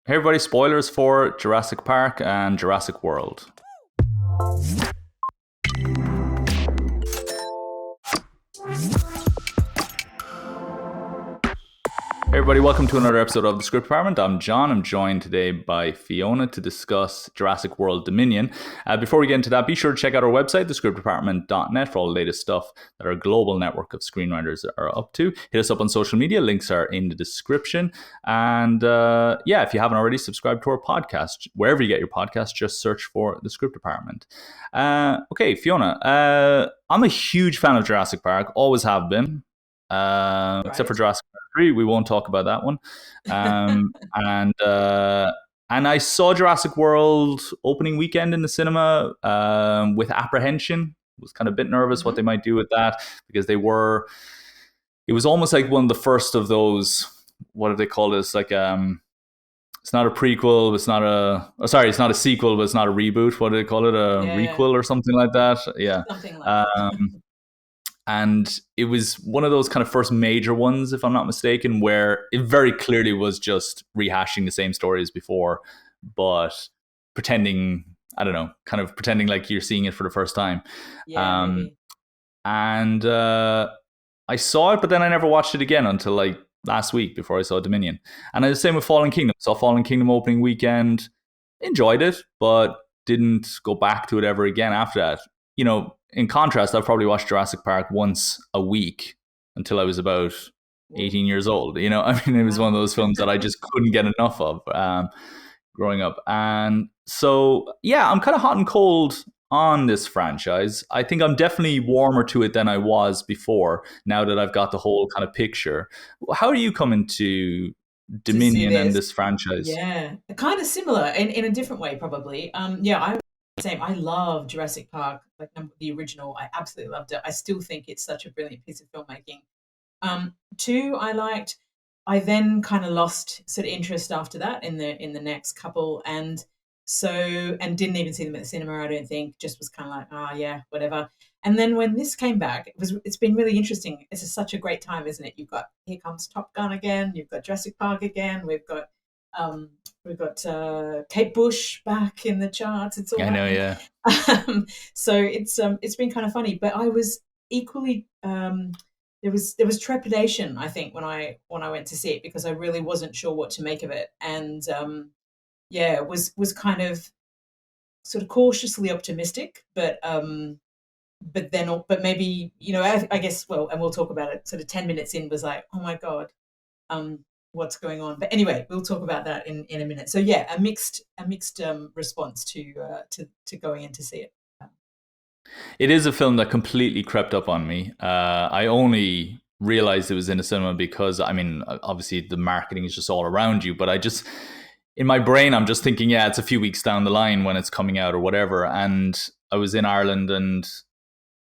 Hey everybody, spoilers for Jurassic Park and Jurassic World. Hey everybody, welcome to another episode of The Script Department. I'm John. I'm joined today by Fiona to discuss Jurassic World Dominion. Before we get into that, be sure to check out our website, thescriptdepartment.net, for all the latest stuff that our global network of screenwriters are up to. Hit us up on social media. Links are in the description. And if you haven't already, subscribe to our podcast. Wherever you get your podcast, just search for The Script Department. Okay, Fiona, I'm a huge fan of Jurassic Park, always have been. Except for Jurassic Park 3, we won't talk about that one. Um, and uh, and I saw Jurassic World opening weekend in the cinema with apprehension. Was kind of a bit nervous what they might do with that because they were. It was almost like one of the first of those. What do they call this? Like it's not a prequel. It's not it's not a sequel, but it's not a reboot. What do they call it? A requel or something like that? Yeah. Something like that. And it was one of those kind of first major ones, if I'm not mistaken, where it very clearly was just rehashing the same story as before, but pretending, I don't know, kind of pretending like you're seeing it for the first time. Yeah, maybe. And I saw it, but then I never watched it again until like last week before I saw Dominion. And the same with Fallen Kingdom. Saw Fallen Kingdom opening weekend, enjoyed it, but didn't go back to it ever again after that. You know, in contrast, I've probably watched Jurassic Park once a week until I was about 18 years old. You know, I mean, it was one of those films that I just couldn't get enough of growing up. And so, yeah, I'm kind of hot and cold on this franchise. I think I'm definitely warmer to it than I was before, now that I've got the whole kind of picture. How are you coming to To see Dominion and this. this franchise? Yeah. Kind of similar in a different way, probably. I same. I love Jurassic Park, like the original. I absolutely loved it. I still think it's such a brilliant piece of filmmaking. Two, I liked. I then kind of lost sort of interest after that in the next couple, and didn't even see them at the cinema. I don't think. Just was kind of like, yeah, whatever. And then when this came back, it's been really interesting. It's such a great time, isn't it? You've got Here Comes Top Gun again. You've got Jurassic Park again. Um, we've got Kate Bush back in the charts. It's all I know, happening. yeah. So it's been kind of funny, but I was equally there was trepidation, I think, when I went to see it, because I really wasn't sure what to make of it, and was kind of sort of cautiously optimistic, but maybe, I guess, well, and we'll talk about it. Sort of 10 minutes in, was like, oh my god, what's going on? But anyway, we'll talk about that in a minute. So yeah, a mixed response to going in to see it. It is a film that completely crept up on me. I only realized it was in a cinema because, I mean, obviously the marketing is just all around you, but in my brain, I'm just thinking, yeah, it's a few weeks down the line when it's coming out or whatever. And I was in Ireland, and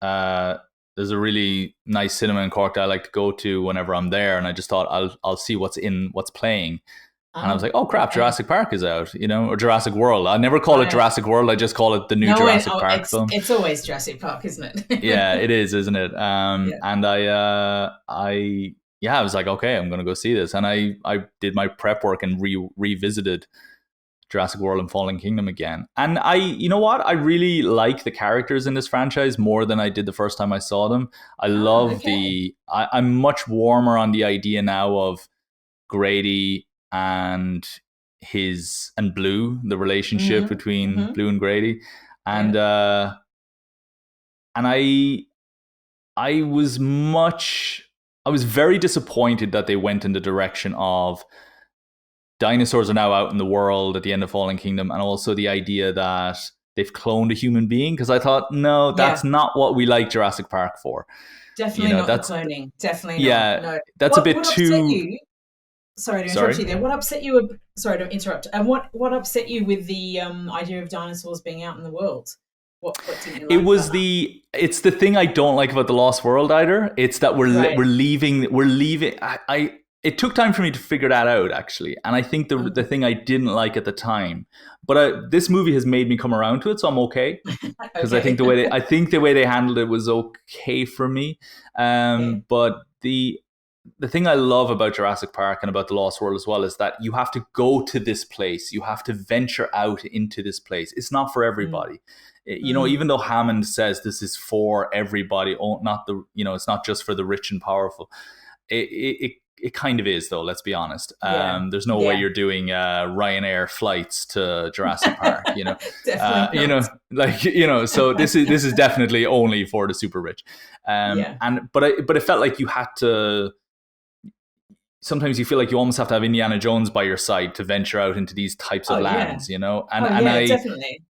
uh, there's a really nice cinema in Cork that I like to go to whenever I'm there. And I just thought I'll see what's playing. And I was like, oh crap, Okay. Jurassic Park is out, or Jurassic World. I never call it Right. Jurassic World. I just call it the new No, Jurassic Park it's film. it's always Jurassic Park, isn't Yeah, it? it is, isn't it? Yeah. And I was like, okay, I'm gonna go see this, and I did my prep work and revisited Jurassic World and Fallen Kingdom again. And you know what? I really like the characters in this franchise more than I did the first time I saw them. I love Okay. I'm much warmer on the idea now of Grady and Blue, the relationship Mhm. between Mhm. Blue and Grady, and Yeah. uh, and I was very disappointed that they went in the direction of dinosaurs are now out in the world at the end of Fallen Kingdom, and also the idea that they've cloned a human being. Because I thought, no, Yeah. that's not what we like Jurassic Park for. You Definitely know, not the that's cloning. Definitely not. yeah, No. that's a What bit what upset too. you? Sorry to interrupt Sorry. you there. What upset you? Sorry to interrupt. And what upset you with the idea of dinosaurs being out in the world? What didn't you It like about was that? it's the thing I don't like about the Lost World either. It's that we're Right. leaving. It took time for me to figure that out, actually, and I think the Mm. thing I didn't like at the time, but this movie has made me come around to it, so I'm okay, because Okay. I think the way they handled it was okay for me. Okay. But the thing I love about Jurassic Park and about the Lost World as well is that you have to go to this place. You have to venture out into this place. It's not for Mm, everybody. mm, Even though Hammond says this is for everybody, not it's not just for the rich and powerful. It kind of is, though. Let's be honest. yeah, There's no way yeah. you're doing Ryanair flights to Jurassic Park. Definitely not. So this is definitely only for the super rich. Yeah. But it felt like you had to. Sometimes you feel like you almost have to have Indiana Jones by your side to venture out into these types Oh of yeah. lands, and Oh and yeah, I definitely.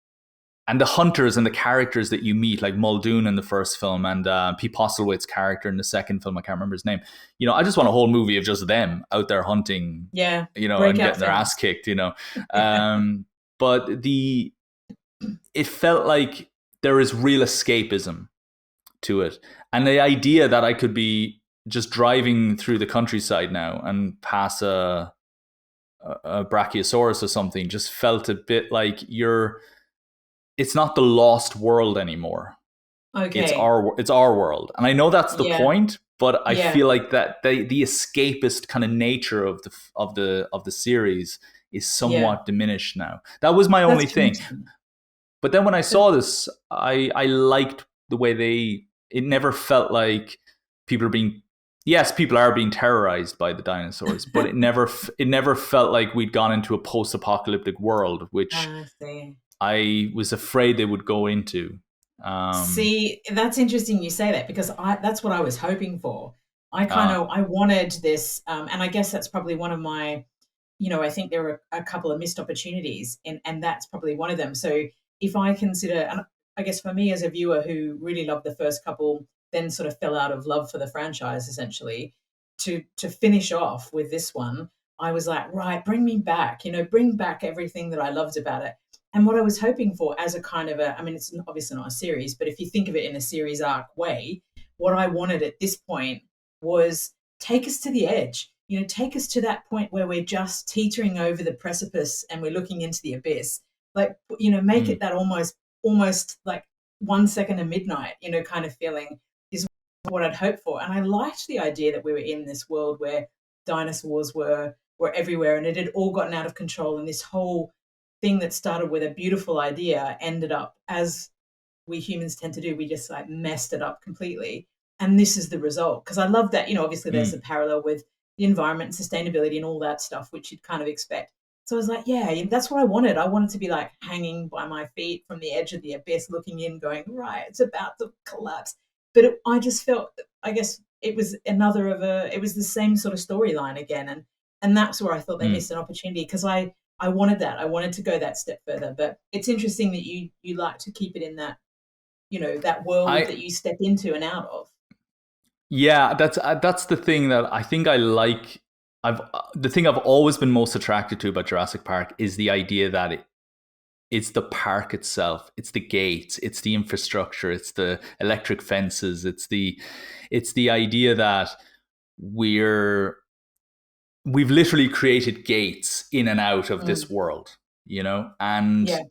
and the hunters and the characters that you meet, like Muldoon in the first film and Pete Postlewaite's character in the second film, I can't remember his name. I just want a whole movie of just them out there hunting, Yeah. and Breakout getting their ass films. kicked. But it felt like there is real escapism to it, and the idea that I could be just driving through the countryside now and pass a brachiosaurus or something just felt a bit like it's not the lost world anymore. It's Okay. our world, and I know that's the Yeah. point, but I Yeah. feel like that the escapist kind of nature of the series is Yeah. somewhat diminished now. That was my only That's thing. interesting. But then when I That- saw this, I liked the way it never felt like people are being yes, people are being terrorized by the dinosaurs, but it never felt like we'd gone into a post-apocalyptic world, which I see. I was afraid they would go into. Um, See, that's interesting you say that because that's what I was hoping for. uh, I wanted this, and I guess that's probably one of my, I think there are a couple of missed opportunities, and that's probably one of them. So if I consider, and I guess for me as a viewer who really loved the first couple, then sort of fell out of love for the franchise essentially, to finish off with this one, I was like, right, bring me back, bring back everything that I loved about it. And what I was hoping for as a kind of I mean, it's obviously not a series, but if you think of it in a series arc way, what I wanted at this point was take us to the edge, take us to that point where we're just teetering over the precipice and we're looking into the abyss. Like, make it mm, that almost like 1 second of midnight, kind of feeling is what I'd hoped for. And I liked the idea that we were in this world where dinosaurs were everywhere and it had all gotten out of control. And this whole thing that started with a beautiful idea ended up, as we humans tend to do, we just like messed it up completely. And this is the result. Because I love that, obviously there's a mm, parallel with the environment and sustainability and all that stuff, which you'd kind of expect. So I was like, yeah, that's what I wanted. I wanted to be like hanging by my feet from the edge of the abyss, looking in, going, right, it's about to collapse. But I just felt, I guess it was it was the same sort of storyline again. And that's where I thought they mm. missed an opportunity because I wanted that. I wanted to go that step further. But it's interesting that you like to keep it in that, that world I that you step into and out of. Yeah, that's the thing that I think I like. The thing I've always been most attracted to about Jurassic Park is the idea that it's the park itself, it's the gates, it's the infrastructure, it's the electric fences, it's the idea that we're we've literally created gates in and out of this Mm. world, and Yeah.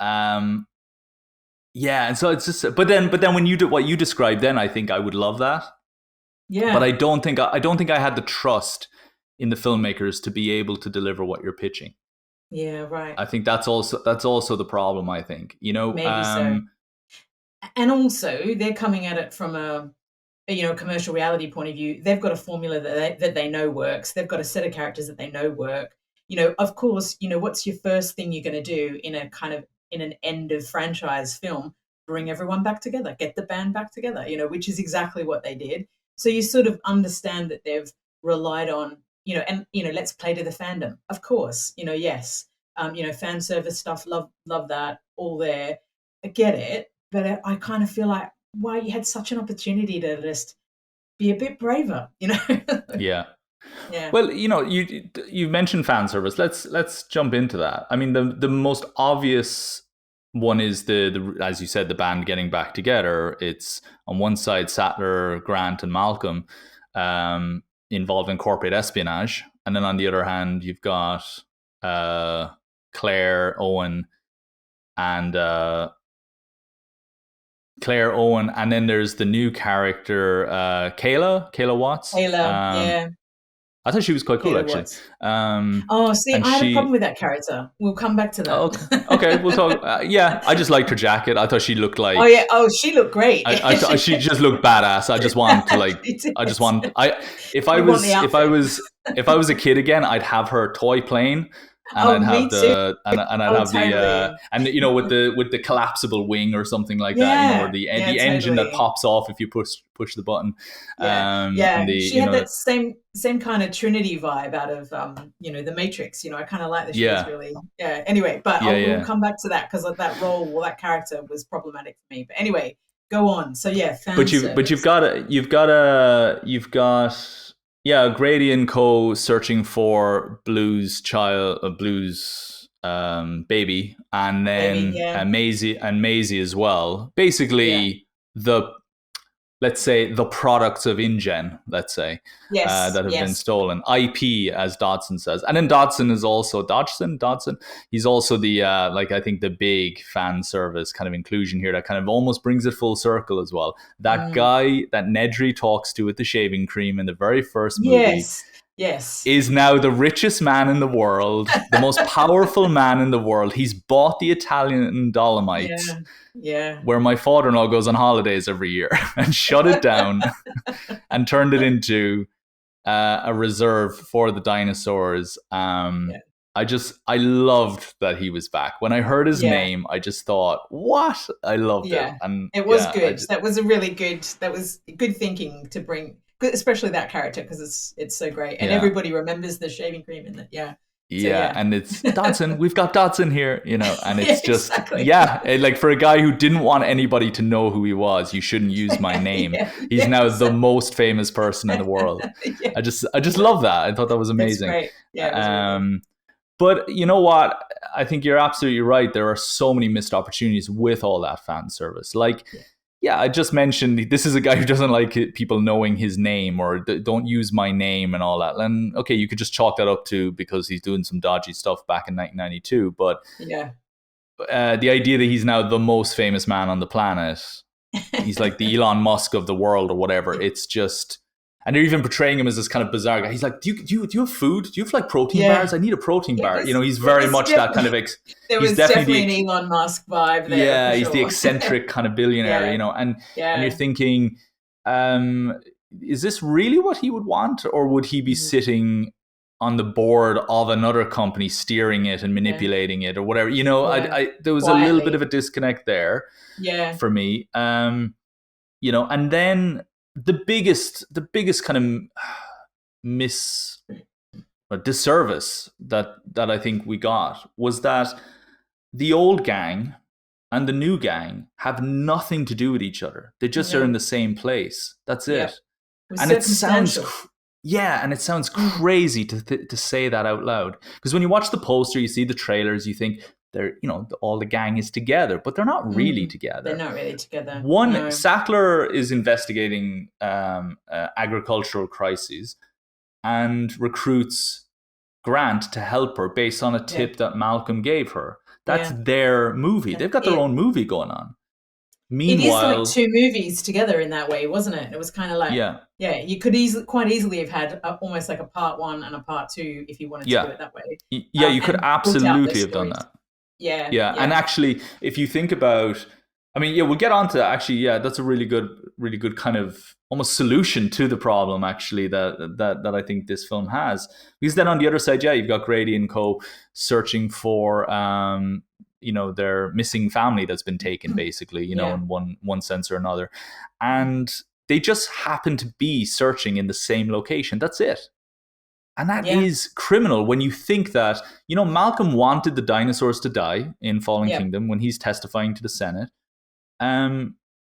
yeah, and so it's just, but then when you do what you described, then I think I would love that. But Yeah. I don't think I had the trust in the filmmakers to be able to deliver what you're pitching. Yeah. Right. I think that's also the problem. I think Maybe so. And also, they're coming at it from a commercial reality point of view. They've got a formula that they know works. They've got a set of characters that they know work. Of course, what's your first thing you're going to do in a kind of in an end of franchise film? Bring everyone back together, get the band back together. Which is exactly what they did. So you sort of understand that they've relied on, and let's play to the fandom. Of course, yes, fan service stuff. Love that all there. I get it, but I kind of feel like, wow, you had such an opportunity to just be a bit braver, yeah. Yeah. Well, you mentioned fan service. Let's jump into that. I mean, the most obvious one is the as you said, the band getting back together. It's on one side Sattler, Grant, and Malcolm, involved in corporate espionage, and then on the other hand you've got uh, Claire, Owen, and and then there's the new character, Kayla Watts. Taylor, yeah. I thought she was quite cool Peter actually. Watts. Um, Oh, see, and I had a problem she with that character. We'll come back to oh, that. okay, okay, we'll talk. Yeah, I just liked her jacket. I thought she looked Oh like yeah. Oh, she looked great. she just looked badass. I just want to like She I just did. want I You want the if I outfit? was if I was a kid again, I'd have her toy plane, and Oh, I'd have me too. I'd Oh, have the totally. and with the collapsible wing or something like that, or Yeah. Yeah, the engine that totally. pops off if you push the button, Yeah, and yeah. the She had that same kind of Trinity vibe out of the Matrix. I kind of like that she was yeah, really yeah. Anyway, but we'll yeah. come back to that because that role or that character was problematic for me. But anyway, go on. So yeah, fan But service. you've got yeah, Grady and Co searching for Blue's baby, and Maybe then yeah, Maisie as well. yeah. Basically, the let's say the products of InGen, let's say, Yes, that have been yes. stolen. IP, as Dodson says, and then Dodson is also Dodson. He's also the like I think the big fan service kind of inclusion here that kind of almost brings it full circle as well. That Mm. guy that Nedry talks to with the shaving cream in the very first movie Yes, yes. is now the richest man in the world, the most powerful man in the world. He's bought the Italian Dolomites, Yeah, yeah. where my father-in-law goes on holidays every year, and shut it down and turned it into a reserve for the dinosaurs. Yeah, I loved that he was back. When I heard his yeah. name, I just thought, what? I loved it. Yeah, And it was yeah, good. That was a really good. That was good thinking to bring, especially that character because it's so great, and yeah. everybody remembers the shaving cream in that. Yeah. So Yeah, yeah. and it's Dodson. We've got Dodson here, and Yeah, it's just exactly. yeah, like for a guy who didn't want anybody to know who he was, you shouldn't use my name. Yeah. He's now Yes. the most famous person in the world. Yeah. I just love that. I thought that was It's amazing. great. Yeah, it was really good. Um, but you know what? I think you're absolutely right. There are so many missed opportunities with all that fan service. Like, Yeah. yeah, I just mentioned this is a guy who doesn't like people knowing his name or don't use my name and all that. And okay, you could just chalk that up to because he's doing some dodgy stuff back in 1992. But Yeah. the idea that he's now the most famous man on the planet, he's like the Elon Musk of the world or whatever. It's just, and they're even portraying him as this kind of bizarre guy. He's like, do you have food? Do you have like protein Yeah. bars? I need a protein bar. He's It very was much that kind of. there He's was definitely definitely an Elon Musk vibe there for yeah, he's the sure. eccentric kind of billionaire, Yeah. and you're Yeah. thinking, um, is this really what he would want, or would he be Mhm. sitting on the board of another company, steering it and Yeah. manipulating it, or whatever? Yeah. There was a little bit Quietly. of a disconnect there Yeah. for me, and then the biggest kind of miss or disservice that I think we got was that the old gang and the new gang have nothing to do with each other. They just are in No. the same place. That's Yep. it. It was And it sounds circumstantial. yeah, and it sounds Mm. crazy to say that out loud. Because when you watch the poster, you see the trailers, you think they're all the gang is together, but they're not really Mm. They're together. not really together. One, No. Sackler is investigating agricultural crises and recruits Grant to help her based on a Yeah. tip that Malcolm gave her. That's Yeah. their movie. They've got their It own movie going on. it is like Meanwhile, two movies together in that way, wasn't it? It was kind of like yeah, yeah, you could quite easily have had almost like a part one and a part two if you wanted to do yeah, it that way, yeah, you could and built out absolutely those have done stories. that. Yeah, Yeah, and yeah, actually, if you think about, I mean, yeah, we'll get on to that. Actually, yeah, that's a really good kind of almost solution to the problem. Actually, that I think this film has, because then on the other side, yeah, you've got Grady and Co. searching for, their missing family that's been taken, basically, yeah, in one sense or another, and they just happen to be searching in the same location. That's it. And that yeah, is criminal when you think that, Malcolm wanted the dinosaurs to die in Fallen yeah, Kingdom when he's testifying to the Senate.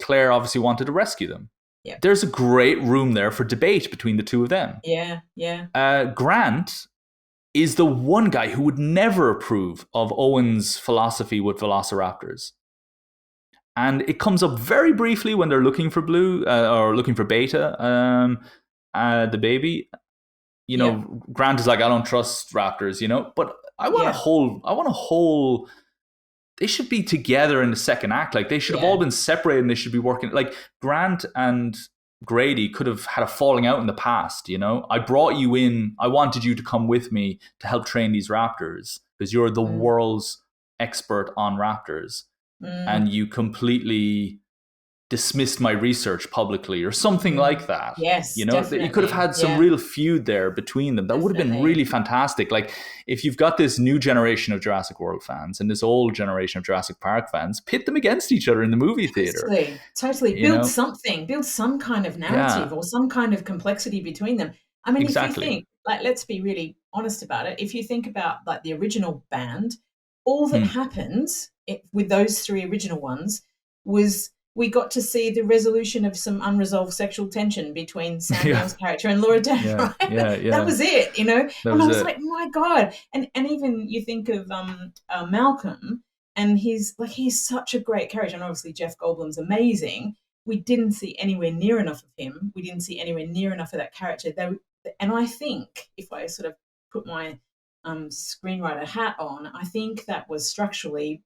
Claire obviously wanted to rescue them. yeah, There's a great room there for debate between the two of them. yeah, yeah, Grant is the one guy who would never approve of Owen's philosophy with velociraptors. And it comes up very briefly when they're looking for Blue or looking for Beta, the baby. yeah, Grant is like, I don't trust raptors, but yeah, I want a whole, they should be together in the second act. Like they should have all yeah, been separated and they should be working like Grant and Grady could have had a falling out in the past. I brought you in. I wanted you to come with me to help train these raptors because you're the Mm, world's expert on raptors, mm, and you completely dismissed my research publicly or something mm. like that. Yes, That you could have definitely. had some Yeah, real feud there between them. That would have been definitely. really fantastic. Like if you've got this new generation of Jurassic World fans and this old generation of Jurassic Park fans, pit them against each other in the movie theater. Totally, totally. You Build know? something, build some kind of narrative Yeah, or some kind of complexity between them. I mean, if you exactly. think, like, let's be really honest about it. If you think about like the original band, all that Hmm. happened with those three original ones was we got to see the resolution of some unresolved sexual tension between Sam Yeah, Neill's character and Laura Dern, yeah, right? yeah, That yeah. was it. That And I was was it. like, my God. And even you think of Malcolm, and he's such a great character, and obviously Jeff Goldblum's amazing. We didn't see anywhere near enough of him. We didn't see anywhere near enough of that character. And I think if I sort of put my screenwriter hat on, I think that was structurally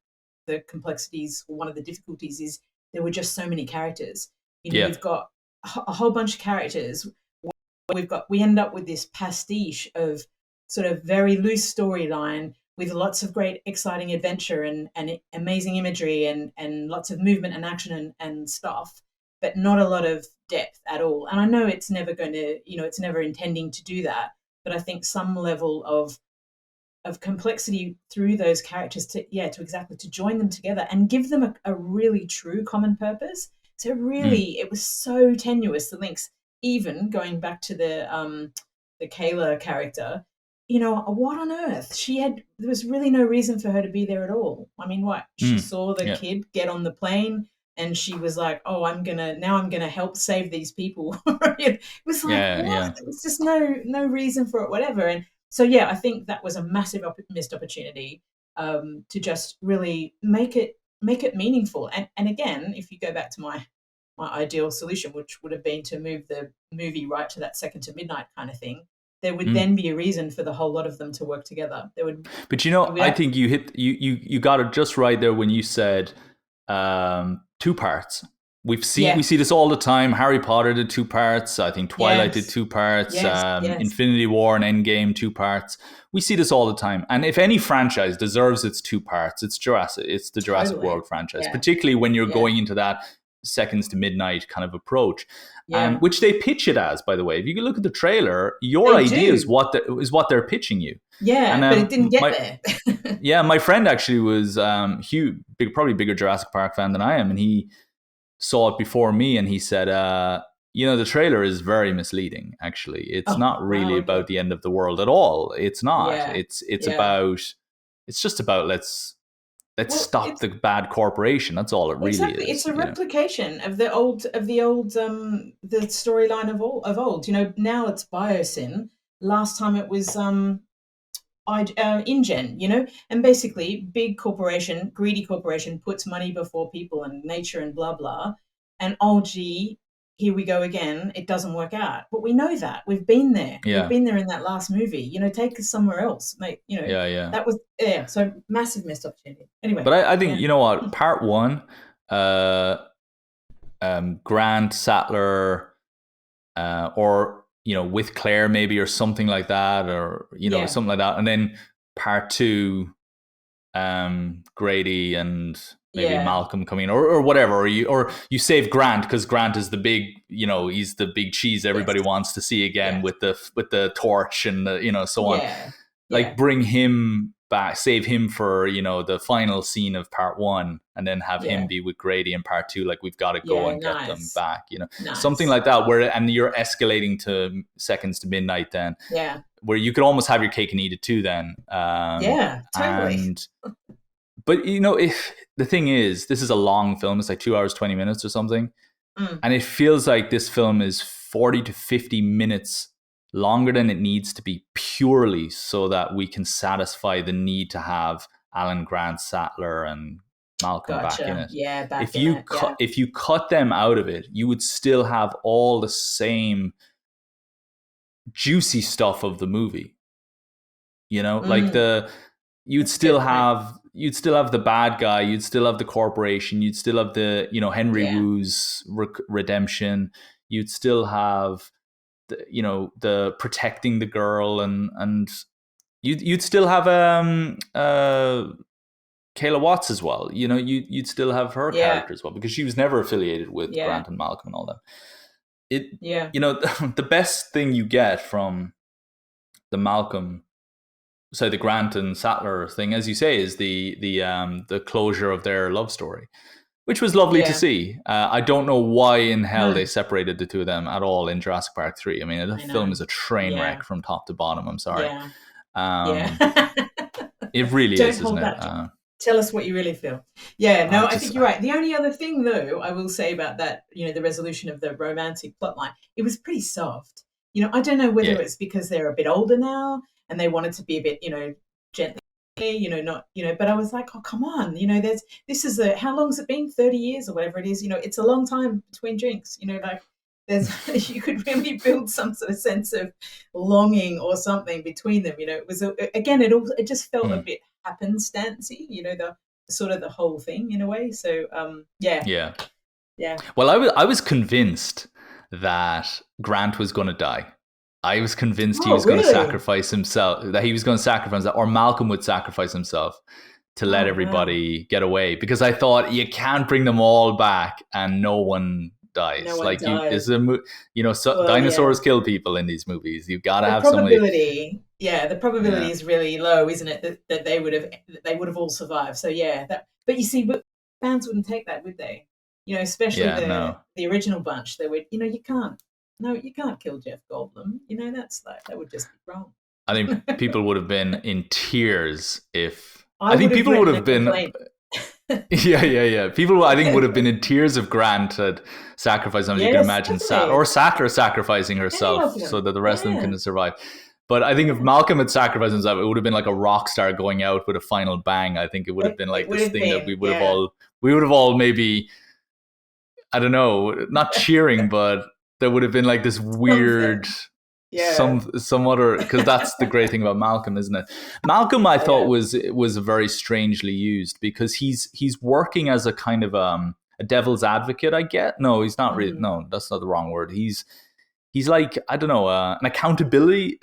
the complexities. Or one of the difficulties is there were just so many characters. Yeah, You've got a whole bunch of characters. We end up with this pastiche of sort of very loose storyline with lots of great exciting adventure and amazing imagery and lots of movement and action and stuff, but not a lot of depth at all. And I know it's never going to, it's never intending to do that, but I think some level of complexity through those characters to join them together and give them a really true common purpose. So mm. really, it was so tenuous, the links. Even going back to the Kayla character, what on earth? There was really no reason for her to be there at all. I mean, what? She Mm. saw the Yeah, kid get on the plane and she was like, "Oh, I'm gonna help save these people." It was like, yeah, what? yeah. There was just no reason for it, whatever. And so yeah, I think that was a massive missed opportunity to just really make it meaningful. And again, if you go back to my ideal solution, which would have been to move the movie right to that second to midnight kind of thing, there would Mm. then be a reason for the whole lot of them to work together. But It would I have, think you got it just right there when you said two parts. We yeah, see this all the time. Harry Potter did two parts. I think Twilight did yes, two parts. yes, Infinity War and Endgame two parts. We see this all the time. And if any franchise deserves its two parts, it's Jurassic. It's the Jurassic totally, World franchise, yeah, particularly when you're yeah, going into that seconds to midnight kind of approach, and yeah. which they pitch it as. By the way, if you look at the trailer, your They idea is do, what they're pitching you. And yeah, but it didn't get my there. yeah, my friend actually was huge, probably bigger Jurassic Park fan than I am, and he saw it before me, and he said, the trailer is very misleading. Actually, it's Oh, not really wow, okay, about the end of the world at all. It's not. yeah, It's yeah. about. It's just about let's Well, stop it's the bad corporation. That's all it really exactly. is. It's a replication of the old the storyline of old. Now it's Biosyn. Last time it was InGen. And basically, big corporation, greedy corporation, puts money before people and nature and blah blah. And oh gee, here we go again. It doesn't work out, but we know that we've been there. We've Yeah, been there in that last movie. Take us somewhere else, mate. yeah, yeah. That was yeah. So massive missed opportunity. Anyway, But I think yeah. you know what, part one, uh, Grant Sattler, or with Claire maybe or something like that, or Yeah, something like that, and then part two, Grady and maybe yeah, Malcolm coming in, or whatever, or you save Grant because Grant is the big, he's the big cheese yes, everybody wants to see again yes, with the torch and the so on. yeah, Like yeah, bring him back, save him for the final scene of part one, and then have him yeah, be with Grady in part two. Like we've got to go yeah. and get them Nice, back, something nice. like that. Where and you're escalating to seconds to midnight then, Yeah, where you could almost have your cake and eat it too then. yeah, totally. And but if the thing is, this is a long film. It's like 2 hours 20 minutes or something, Mm, and it feels like this film is 40 to 50 minutes longer than it needs to be, purely so that we can satisfy the need to have Alan Grant Sattler and Malcolm back in gotcha. it. Yeah, back If in you it. Yeah. if you cut them out of it, you would still have all the same juicy stuff of the movie. Like Mm, you'd that's a good still point. have you'd still have the bad guy, you'd still have the corporation, you'd still have the Henry Yeah. Wu's redemption, you'd still have the protecting the girl, and you'd still have Kayla Watts as well. You'd still have her Yeah. character as well, because she was never affiliated with Yeah. Grant and Malcolm and all that. It Yeah. The best thing you get from the Malcolm, say the Grant and Sattler thing, as you say, is the closure of their love story, which was lovely to Yeah. see. I don't know why in hell No, they separated the two of them at all in Jurassic Park 3. I mean, the I film know. is a train Yeah. wreck from top to bottom. I'm sorry. Yeah. Um, Yeah. it really Don't is, isn't hold it? back. Tell us what you really feel. Yeah, I no, I just, think you're right. The only other thing, though, I will say about that, the resolution of the romantic plotline, it was pretty soft. I don't know whether yeah, it's because they're a bit older now and they wanted to be a bit, gently, not, but I was like, oh, come on, how long's it been? 30 years or whatever it is. It's a long time between drinks, like you could really build some sort of sense of longing or something between them. It was, again, it just felt a mm, bit happenstancey, the sort of the whole thing in a way. So, yeah, yeah. yeah. Well, I was convinced that Grant was going to die. I was convinced he Oh, was going to really? sacrifice himself, that he was going to sacrifice that, or Malcolm would sacrifice himself to let Oh, wow. everybody get away, because I thought you can't bring them all back and no one No dies. one Like, you, this dies. is Well, yeah. dinosaurs kill people in these movies. You've got to The have somebody. probability, yeah, the probability Yeah, is really low, isn't it? That they would have all survived. So yeah, but you see, but fans wouldn't take that, would they? Especially yeah, the no. the original bunch. They would, you can't, no, you can't kill Jeff Goldblum. That's like that would just be wrong. I think people would have been in tears if. I I would think have people would written a have been. complaint. Yeah, yeah, yeah. People, I think, would have been in tears if Grant had sacrificed them. As you can Yes, imagine, definitely. Sattler sacrificing Any herself of so them. that the rest of them Yeah, couldn't survive. But I think if yeah. Malcolm had sacrificed himself, it would have been like a rock star going out with a final bang. I think it would have been It like would this have thing that been, yeah, we would have all maybe, I don't know, not cheering, but there would have been like this weird, something. Yeah, some other, because that's the great thing about Malcolm, isn't it? Malcolm, I thought, yeah. was very strangely used, because he's working as a kind of a devil's advocate. I get, no, he's not really, Mm. no, that's not the wrong word. He's like, I don't know, an accountability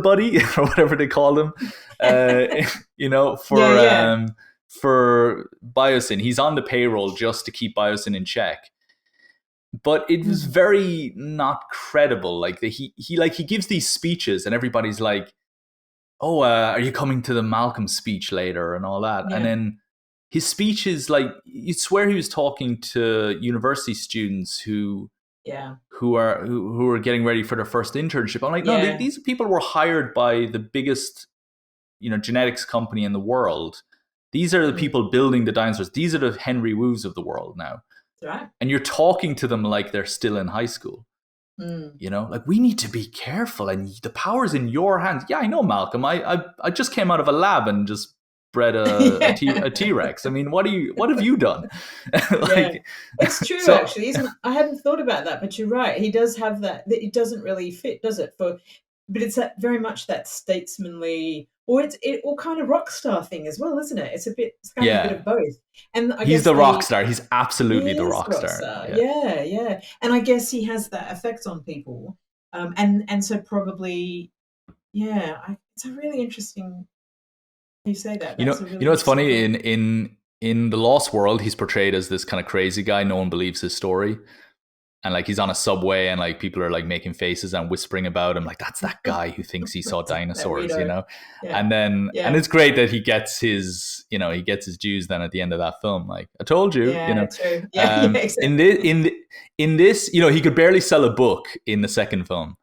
buddy or whatever they call him, uh, Yeah, yeah. for Biosyn. He's on the payroll just to keep Biosyn in check, but it was Mm. very not credible. Like, he gives these speeches and everybody's like, oh, are you coming to the Malcolm speech later and all that, and Yeah, then his speech is like, you'd swear he was talking to university students yeah, who are getting ready for their first internship. I'm like, no, yeah. these people were hired by the biggest genetics company in the world. These are the Mm. people building the dinosaurs. These are the Henry Woos of the world now, That's right. and you're talking to them like they're still in high school. Mm. Like, we need to be careful, and the power's in your hands. Yeah, I know, Malcolm. I just came out of a lab and just bred a Yeah. T-Rex. I mean, what have you done? Yeah. Like, It's true, so actually, isn't it? I hadn't thought about that, but you're right. He does have that. It doesn't really fit, does it? But it's that very much that statesmanly, or or kind of rock star thing as well, isn't it? It's kind of a bit yeah, of both. And I he's guess the rock star. He's absolutely he the is rock rock star. star. Yeah. Yeah, yeah. And I guess he has that effect on people. And so probably, yeah. It's a really interesting. You say that. You know, That's a you really know what's interesting funny, thought. in the Lost World, he's portrayed as this kind of crazy guy. No one believes his story, and like, he's on a subway and like people are like making faces and whispering about him, like, that's that guy who thinks he saw That dinosaurs, weirdo. Yeah, and yeah, it's great that he gets his dues then at the end of that film. Like, I told you, yeah. True. Yeah, yeah. in Exactly. this in this, he could barely sell a book in the second film,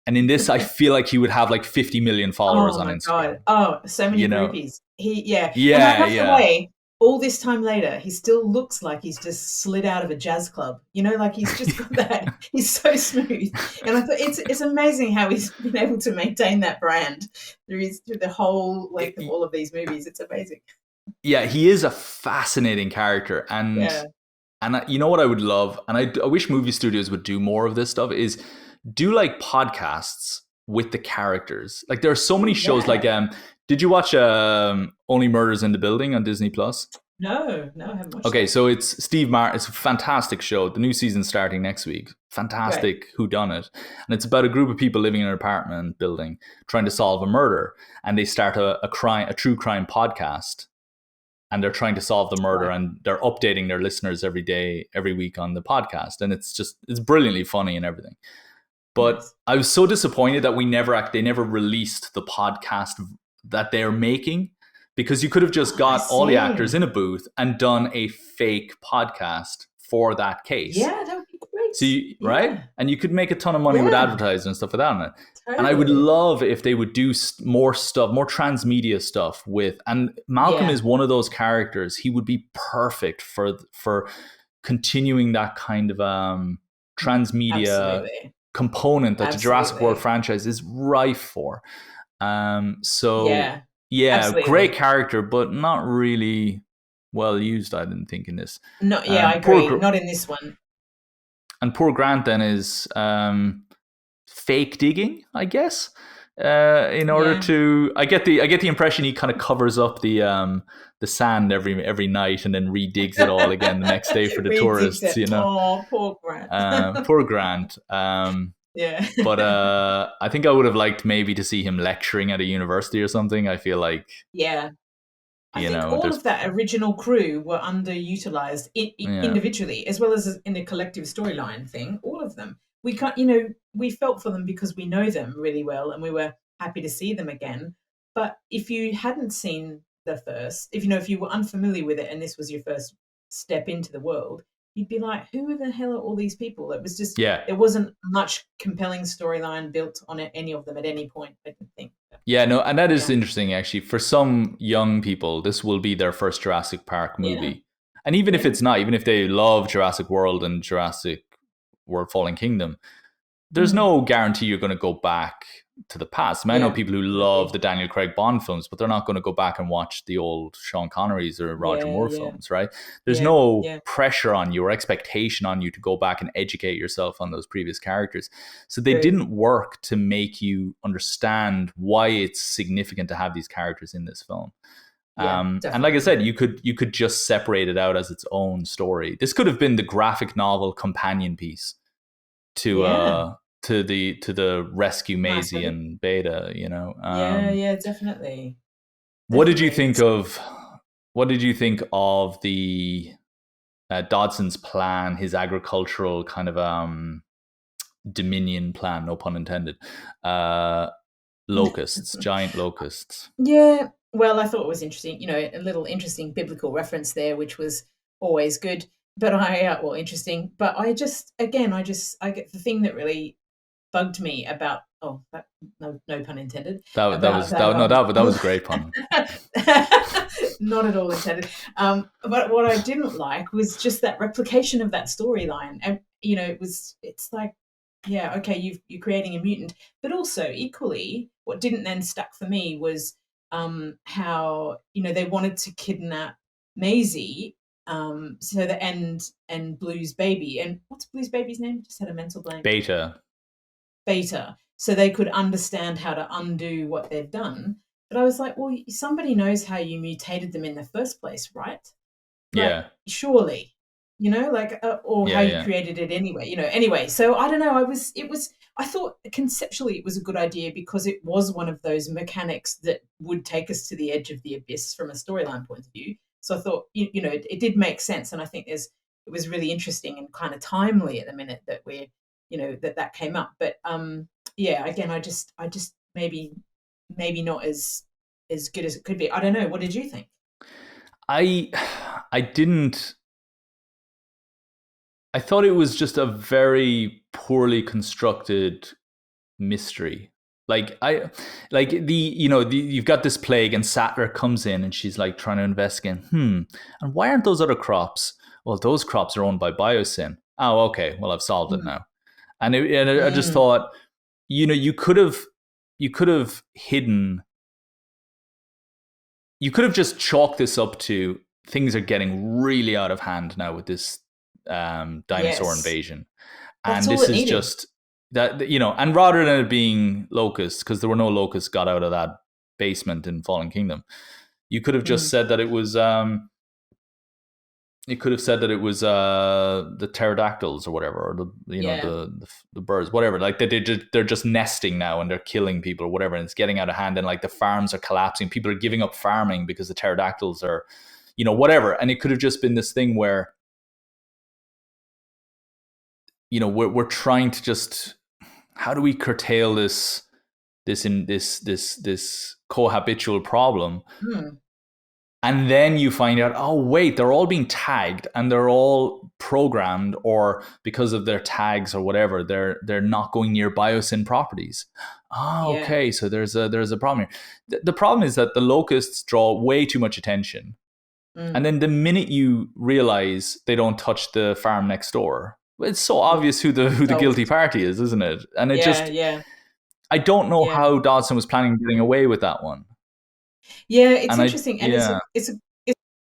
and in this, I feel like he would have like 50 million followers Oh on my Instagram. god. Oh, so many You know, groupies. Yeah. And I yeah, have to yeah. way, all this time later, he still looks like he's just slid out of a jazz club. Like he's just got that. He's so smooth. And I thought it's amazing how he's been able to maintain that brand through the whole length of all of these movies. It's amazing. Yeah, he is a fascinating character, Yeah. and you know what I would love, and I wish movie studios would do more of this stuff, is do like podcasts with the characters. Like, there are so many Oh shows. Like, yeah. did you watch Only Murders in the Building on Disney Plus? No, I haven't watched Okay, that. so it's Steve Martin. It's a fantastic show. The new season's starting next week. Great. Fantastic whodunit. And it's about a group of people living in an apartment building trying to solve a murder. And they start a true crime podcast. And they're trying to solve the murder, Right. and they're updating their listeners every day, every week on the podcast. And it's brilliantly funny and everything. But Nice. I was so disappointed that they never released the podcast that they're making, because you could have just Oh, I got all the actors see. in a booth and done a fake podcast for that case. Yeah, that would be great. So right? Yeah. And you could make a ton of money with Yeah. advertising and stuff like that on it. And I would Totally. love if they would do more stuff, more transmedia stuff with. And Malcolm Yeah. is one of those characters. He would be perfect for continuing that kind of transmedia Absolutely. component that the Jurassic World Absolutely. franchise is rife for. So Yeah. yeah, great Absolutely. character, but not really well used, I didn't think, in this. No, yeah, I Poor agree. Not in this one. and poor Grant then is fake digging, I guess. In order Yeah. to, I get the impression he kind of covers up the sand every night and then redigs it all again the next day for the Redigs tourists. it. Oh, poor Grant. Poor Grant. Yeah. But I think I would have liked maybe to see him lecturing at a university or something. I feel like, Yeah. I think all there's, of that original crew were underutilized yeah, individually as well as in the collective storyline thing. All of them. We can't, we felt for them because we know them really well and we were happy to see them again. But if you hadn't seen the first, if you were unfamiliar with it and this was your first step into the world, you'd be like, who the hell are all these people? It was just, yeah. there wasn't much compelling storyline built on it, any of them at any point, I didn't think. Yeah, no, and that is Yeah. interesting actually. For some young people, this will be their first Jurassic Park Yeah. movie. And even if Yeah. it's not, even if they love Jurassic World and Jurassic World Fallen Kingdom, there's Mm. no guarantee you're going to go back to the past. I mean, I know Yeah. people who love Absolutely. the Daniel Craig Bond films, but they're not going to go back and watch the old Sean Connerys or Roger Yeah. Moore Yeah. films, right? There's Yeah, no yeah, pressure on you or expectation on you to go back and educate yourself on those previous characters. So they true. didn't work to make you understand why it's significant to have these characters in this film. Yeah, And like I definitely. said, you could just separate it out as its own story. This could have been the graphic novel companion piece to Yeah, the rescue nice. Maisie and Beta. Yeah, yeah, definitely, What did you definitely. think of what did you think of the Dodson's plan, his agricultural kind of dominion plan, no pun intended? Uh, Locusts, giant locusts. Yeah, well, I thought it was interesting. A little interesting biblical reference there, which was always good. But well, interesting. But I get the thing that really bugged me about. Oh, no pun intended. That About was that no that was a great pun. not at all intended. But what I didn't like was just that replication of that storyline, and it's like, yeah, okay, you're creating a mutant, but also equally, what didn't then stuck for me was how they wanted to kidnap Maisie, so the and Blue's baby, and what's Blue's baby's name? Just had a mental blank. Beta. Beta, so they could understand how to undo what they've done. But I was like, well, somebody knows how you mutated them in the first place, right? Like, Yeah, surely, or how yeah, you yeah. created it anyway. Anyway. So I don't know. I thought conceptually it was a good idea because it was one of those mechanics that would take us to the edge of the abyss from a storyline point of view. So I thought, it did make sense, and I think it was really interesting and kind of timely at the minute that that came up. But yeah, again, I just maybe not as good as it could be. I don't know. What did you think? I I didn't I thought it was just a very poorly constructed mystery. You've got this plague and Sattler comes in and she's like trying to investigate. And why aren't those other crops? Well, those crops are owned by Biosyn. Oh, okay. Well, I've solved it Mm, now. And I just mm, thought, you could have hidden. You could have just chalked this up to things are getting really out of hand now with this dinosaur yes, invasion, that's and all this it is needed. just that and rather than it being locusts, because there were no locusts got out of that basement in Fallen Kingdom, you could have just Mm, said that it was it could have said that it was the pterodactyls or whatever, or Yeah, the birds, whatever. Like they're just nesting now and they're killing people or whatever, and it's getting out of hand. And like the farms are collapsing, people are giving up farming because the pterodactyls are, whatever. And it could have just been this thing where we're trying to just, how do we curtail this cohabitual problem. hmm, And then you find out, oh wait, they're all being tagged and they're all programmed, or because of their tags or whatever, they're not going near biosyn properties. Oh, yeah, okay, so there's a problem here. The problem is that the locusts draw way too much attention, and mm, then the minute you realize they don't touch the farm next door, it's so yeah. obvious who the guilty Solved. party is, isn't it? And it Yeah, just, yeah, I don't know yeah. how Dodson was planning on getting away with that one. Yeah, it's And I, interesting, and yeah, it's a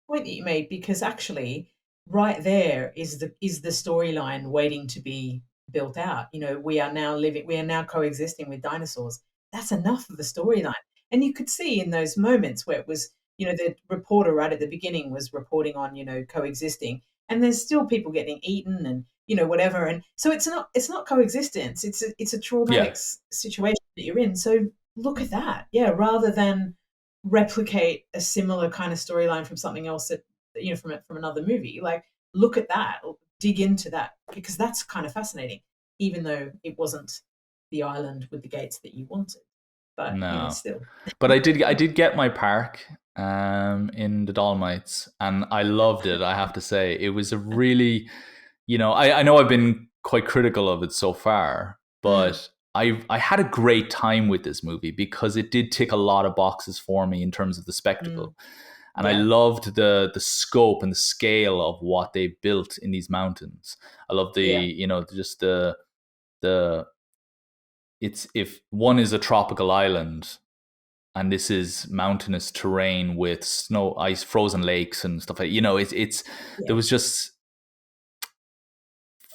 point that you made because actually, right there is the storyline waiting to be built out. You know, we are now coexisting with dinosaurs. That's enough of the storyline, and you could see in those moments where it was, the reporter right at the beginning was reporting on, coexisting, and there's still people getting eaten and whatever, and so it's not coexistence. It's a traumatic yeah, situation that you're in. So look at that, yeah, rather than replicate a similar kind of storyline from something else that from another movie. Like, look at that, or dig into that, because that's kind of fascinating, even though it wasn't the island with the gates that you wanted. But no. still, But I did get my park in the Dolomites, and I loved it. I have to say, it was a really, I know I've been quite critical of it so far, mm, but I had a great time with this movie because it did tick a lot of boxes for me in terms of the mm, spectacle, and I yeah, loved the scope and the scale of what they built in these mountains. I love yeah, just the it's, if one is a tropical island and this is mountainous terrain with snow, ice, frozen lakes and stuff like, it's yeah, there was just,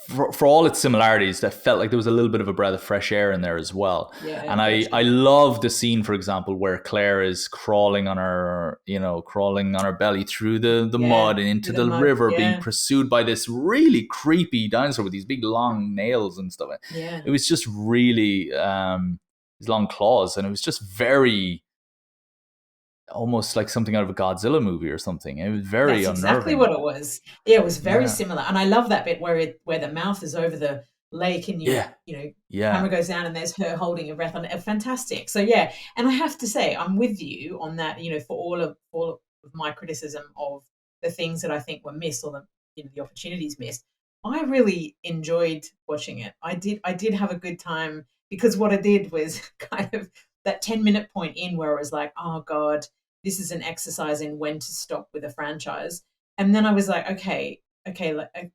for all its similarities, that felt like there was a little bit of a breath of fresh air in there as well. yeah, And I gotcha. love the scene, for example, where Claire is crawling on her belly through the Yeah, mud and into through the the mud. river, being Yeah, pursued by this really creepy dinosaur with these big long nails and stuff. yeah. It was just really, these long claws, and it was just very, almost like something out of a Godzilla movie or something. It was very That's exactly what unnerving. it was. Yeah, it was very Yeah. similar, and I love that bit where the mouth is over the lake, and Yeah. camera Yeah. goes down, and there's her holding her breath on it. Fantastic. So yeah, and I have to say, I'm with you on that. For all of my criticism of the things that I think were missed, or the opportunities missed. I really enjoyed watching it. I did have a good time, because what I did was kind of that 10-minute point in where I was like, oh God, this is an exercise in when to stop with a franchise. And then I was like, okay, like,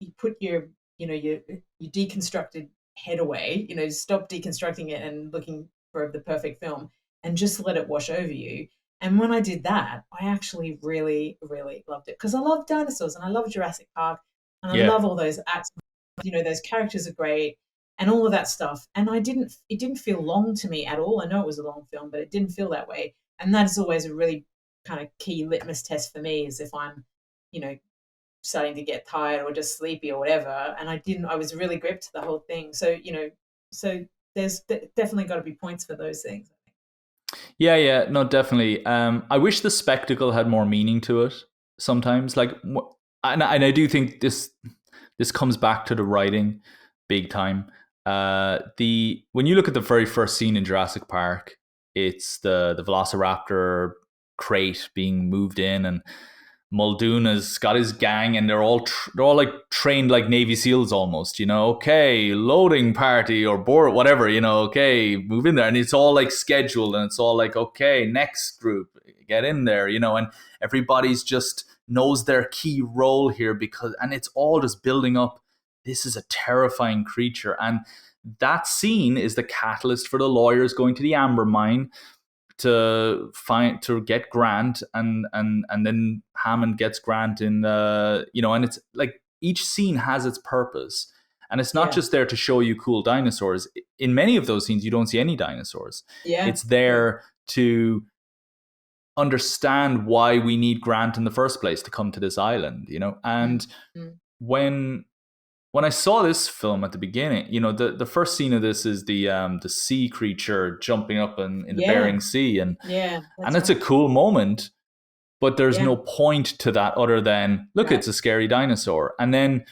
you put your deconstructed head away, stop deconstructing it and looking for the perfect film, and just let it wash over you. And when I did that, I actually really, really loved it, because I love dinosaurs and I love Jurassic Park and I Yeah. love all those acts. Those characters are great and all of that stuff. And it didn't feel long to me at all. I know it was a long film, but it didn't feel that way. And that is always a really kind of key litmus test for me, is if I'm, you know, starting to get tired or just sleepy or whatever. And I was really gripped to the whole thing. So, so there's definitely got to be points for those things. Yeah, yeah, no, definitely. I wish the spectacle had more meaning to it. Sometimes, like, and I do think this comes back to the writing, big time. The When you look at the very first scene in Jurassic Park, it's the Velociraptor crate being moved in, and Muldoon has got his gang, and they're all like trained like Navy SEALs almost. Okay, loading party or board, whatever. Okay, move in there, and it's all like scheduled, and it's all like, okay, next group, get in there. And everybody's just knows their key role here, and it's all just building up. This is a terrifying creature, and that scene is the catalyst for the lawyers going to the amber mine to get Grant, and then Hammond gets Grant in, and it's like each scene has its purpose, and it's not Yeah. just there to show you cool dinosaurs. In many of those scenes you don't see any dinosaurs. Yeah. It's Yeah. there to understand why we need Grant in the first place to come to this island, and Mm. when when I saw this film at the beginning, the first scene of this is the sea creature jumping up in the Yeah, Bering Sea, and yeah, and that's it's a right. cool moment, but there's Yeah, no point to that other than look, right. it's a scary dinosaur, and then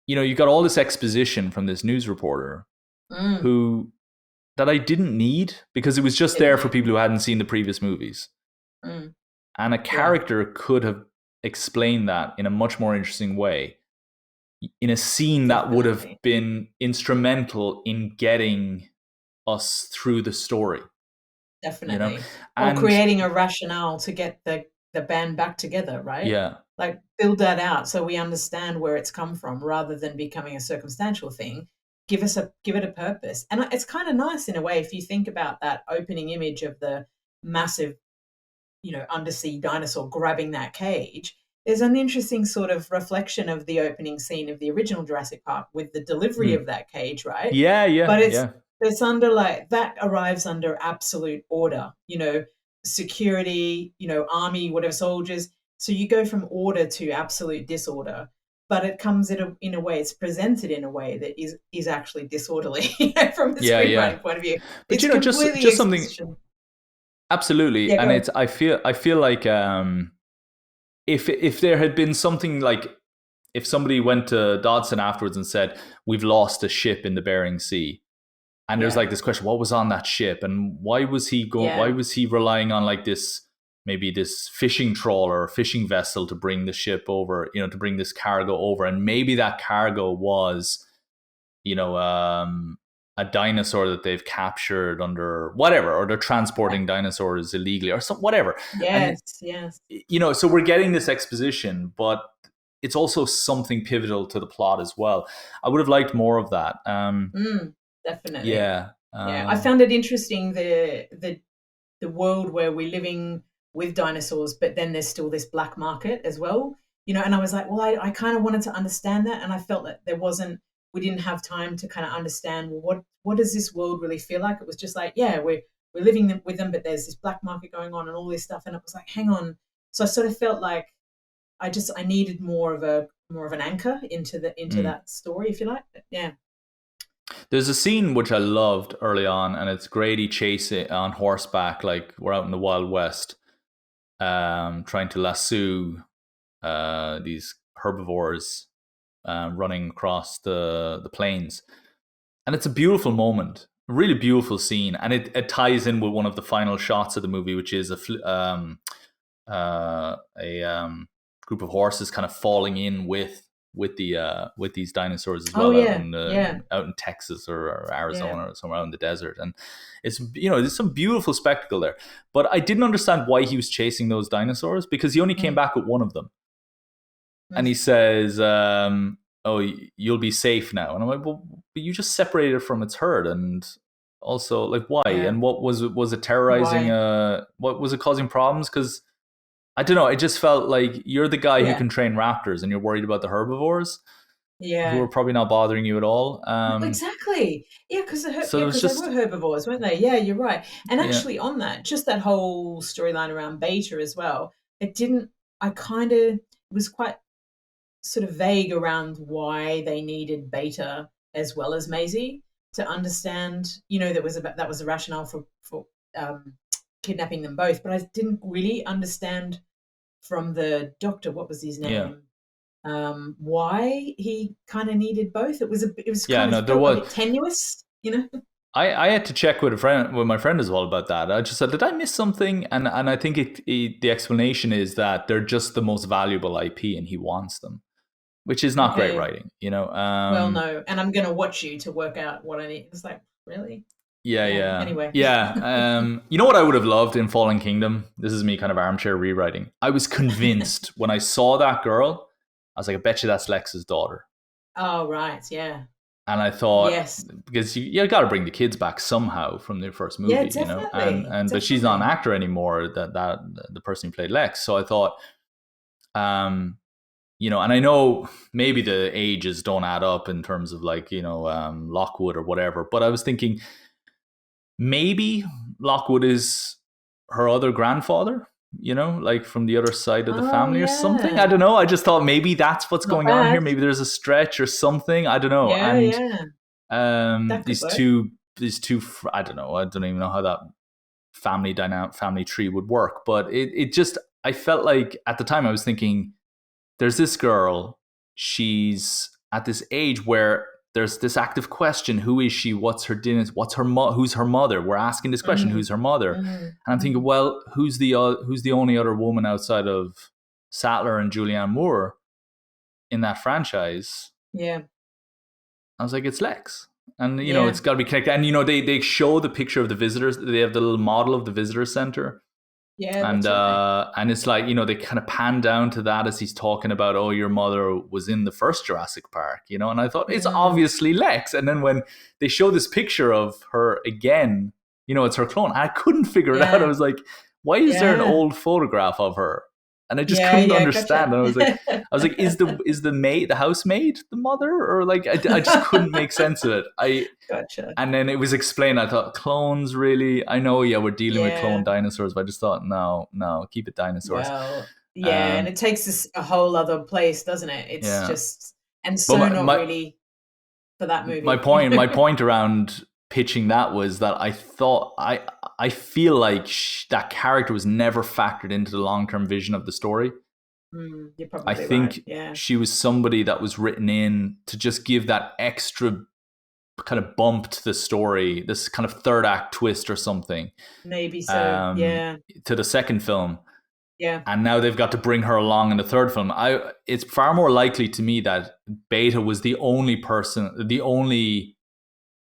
you got all this exposition from this news reporter Mm. who that I didn't need because it was just Didn't there for need. people who hadn't seen the previous movies, Mm. and a Yeah, character could have explained that in a much more interesting way in a scene that would have definitely. been instrumental in getting us through the story, you know? Definitely. Or And creating a rationale to get the band back together, right? yeah, Like, build that out so we understand where it's come from rather than becoming a circumstantial thing. Give it a purpose. And it's kinda nice in a way if you think about that opening image of the massive, undersea dinosaur grabbing that cage. There's an interesting sort of reflection of the opening scene of the original Jurassic Park with the delivery mm, of that cage, right? yeah, yeah, But yeah, it's under like that arrives under absolute order, security, army, whatever soldiers. So you go from order to absolute disorder, but it comes in a way, it's presented in a way that is actually disorderly, from the yeah, yeah. screenwriting point of view. But It's just completely just something exposition. absolutely, Yeah, and go. it's I feel like if there had been something like if somebody went to Dodson afterwards and said we've lost a ship in the Bering Sea, and there's Yeah, like this question, what was on that ship and why was he going, why yeah, was he relying on like this, maybe this fishing trawler or fishing vessel to bring the ship over, to bring this cargo over, and maybe that cargo was you know a dinosaur that they've captured under whatever, or they're yeah. transporting dinosaurs illegally or some whatever. And Yes, yes. so we're getting this exposition, but it's also something pivotal to the plot as well. I would have liked more of that. Mm, definitely. Yeah. Yeah, I found it interesting the world where we're living with dinosaurs, but then there's still this black market as well. And I was like, well, I kind of wanted to understand that, and I felt that we didn't have time to kind of understand, well, what does this world really feel like? It was just like, yeah, we're living with them, but there's this black market going on and all this stuff, and it was like, hang on. So I sort of felt like I needed more of an anchor into Mm. that story, if you like. But yeah. There's a scene which I loved early on, and it's Grady chasing on horseback, like we're out in the Wild West, trying to lasso these herbivores running across the plains, and it's a beautiful moment, a really beautiful scene, and it ties in with one of the final shots of the movie, which is a group of horses kind of falling in with these dinosaurs as Oh well yeah, yeah, out in Texas or yeah. Arizona or somewhere out in the desert, and it's there's some beautiful spectacle there. But I didn't understand why he was chasing those dinosaurs because he only came Mm, back with one of them, and mm, he says, "Oh, you'll be safe now." And I'm like, "Well, but you just separated from its herd, and also like why? yeah. And what was it terrorizing? Why? What was it causing problems? Because I don't know. It just felt like you're the guy who Yeah, can train raptors, and you're worried about the herbivores who yeah. are probably not bothering you at all. Exactly. Yeah, So there was because they were just herbivores, weren't they? Yeah, you're right. And yeah, actually, on that, just that whole storyline around beta as well. It didn't. I kind of it was quite sort of vague around why they needed beta as well as Maisie to understand. That was a rationale for um, kidnapping them both. But I didn't really understand from the doctor, what was his yeah, name, why he kind of needed both. It was yeah. kind of No, there felt a was. bit tenuous. I had to check with my friend as well about that. I just said, did I miss something? And I think the explanation is that they're just the most valuable IP, and he wants them, which is not great Okay, writing. well, no, and I'm gonna watch you to work out what I need. It's like, really? Yeah, Yeah. yeah, Anyway. yeah. You know what I would have loved in Fallen Kingdom? This is me kind of armchair rewriting. I was convinced when I saw that girl, I was like, I bet you that's Lex's daughter. Oh, right. Yeah. And I thought, Yes. because you got to bring the kids back somehow from their first Yeah. movie, Definitely. and but she's not an Definitely. actor anymore. That the person who played Lex. So I thought, um, and I know maybe the ages don't add up in terms of like Lockwood or whatever, but I was thinking maybe Lockwood is her other grandfather, like from the other side of the Oh family or something. I yeah, don't know. I just thought maybe that's what's not going on here. bad. Maybe there's a stretch or something. I don't know. Yeah, And yeah, that could these work. two, I don't know. I don't even know how that family dynamic, family tree would work. But it just, I felt like at the time I was thinking, there's this girl, she's at this age where there's this active question: who is she? What's her dinner? What's her who's her mother? We're asking this question: Mm, who's her mother? mm, And I'm thinking, mm. well, who's the only other woman outside of Sattler and Julianne Moore in that franchise? Yeah, I was like, it's Lex. And yeah, it's got to be connected. And they show the picture of the visitors. They have the little model of the visitor center, yeah. and That's right. it's like they kind of pan down to that as he's talking about, oh, your mother was in the first Jurassic Park, and I thought it's Mm, obviously Lex. And then when they show this picture of her again, it's her clone. I couldn't figure it out. I yeah, was like, why is there an yeah, old photograph of her? And I just yeah, couldn't yeah. Gotcha. understand. And I was like, is the maid, the housemaid, the mother? Or like I just couldn't make sense of it. Gotcha. And then it was explained. I thought, clones, really? I know, yeah, we're dealing with Yeah. clone dinosaurs, but I just thought, no, no, keep it dinosaurs. Well, yeah, and Um, it takes us a whole other place, doesn't it? It's yeah, just and but so my not my really for that my movie. point my point around pitching that was that I thought I feel like that character was never factored into the long term vision of the story. You're I probably right. think Yeah, she was somebody that was written in to just give that extra kind of bump to the story, this kind of third act twist or something, maybe so. um, Yeah, to the second film. yeah. And now they've got to bring her along in the third film. It's far more likely to me that Beta was the only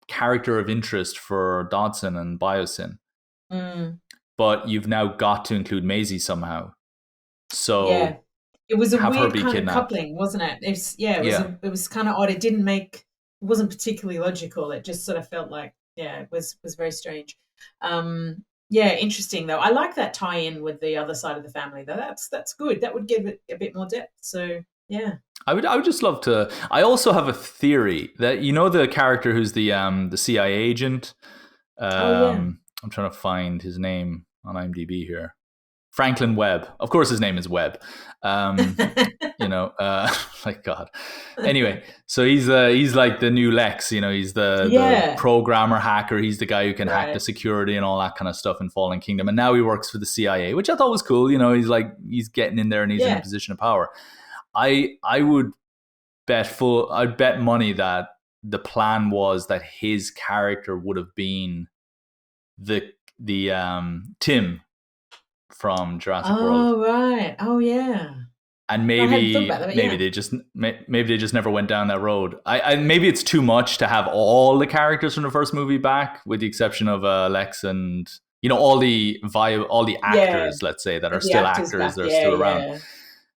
character of interest for Dodson and Biosyn. Mm, But you've now got to include Maisie somehow. yeah. So It was a have her weird be kind of kidnapped. coupling, wasn't it? It's yeah, Yeah. it was kind of odd. It didn't make it wasn't particularly logical. It just sort of felt like yeah, it was very strange. Yeah, interesting though. I like that tie-in with the other side of the family though. That's good. That would give it a bit more depth. So yeah. I would just love to. I also have a theory that the character who's the CIA agent. Oh yeah. I'm trying to find his name on IMDb here. Franklin Webb. Of course, his name is Webb. Um, like God. Anyway, so he's like the new Lex. He's the Yeah, programmer hacker. He's the guy who can hack the right. security and all that kind of stuff in Fallen Kingdom. And now he works for the CIA, which I thought was cool. He's getting in there and he's in a Yeah. position of power. I would I'd bet money that the plan was that his character would have been the Tim from Jurassic World, Oh right. Oh yeah. and No, I hadn't thought maybe about that, but maybe yeah. they just never went down that road. I maybe it's too much to have all the characters from the first movie back, with the exception of Lex and all the Yeah. actors, let's say, that are The still actors actors, back. that are Yeah, still around,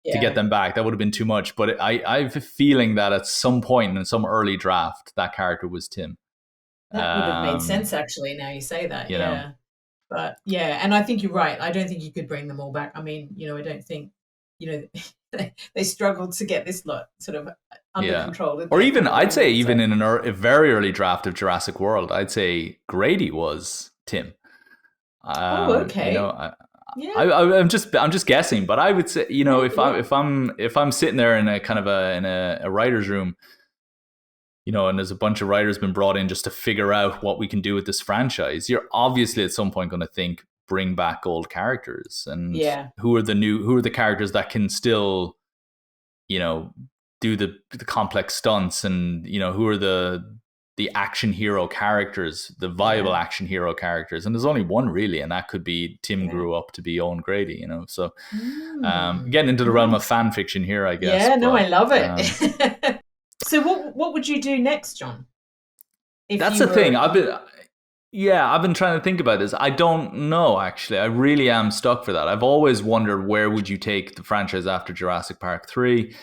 yeah. to get Yeah. them back. That would have been too much. But I have a feeling that at some point in some early draft, that character was Tim. That would have made Um, sense actually, now you say that, you know, yeah. But yeah, and I think you're right. I don't think you could bring them all back. I mean, I don't think, you know, they struggled to get this lot sort of under yeah. control, didn't Or they, even from the I'd say beginning? So, even in a very early draft of Jurassic World, I'd say Grady was Tim. oh, Um, you know, okay. I, Yeah, I'm just guessing, but I would say, yeah, if I yeah. if I'm sitting there in a kind of a writer's room, and there's a bunch of writers been brought in just to figure out what we can do with this franchise, you're obviously at some point going to think, bring back old characters, and Yeah, who are the characters that can still, you know, do the complex stunts, and who are the action hero characters, the viable yeah, action hero characters. And there's only one really, and that could be Tim yeah. grew up to be Owen Grady. So Mm, getting into the realm of nice. fan fiction here, I guess. Yeah, no, I But love it. So what would you do next, John, if that's you the thing. were I've been Yeah, I've been trying to think about this. I don't know, actually. I really am stuck for that. I've always wondered, where would you take the franchise after Jurassic Park 3?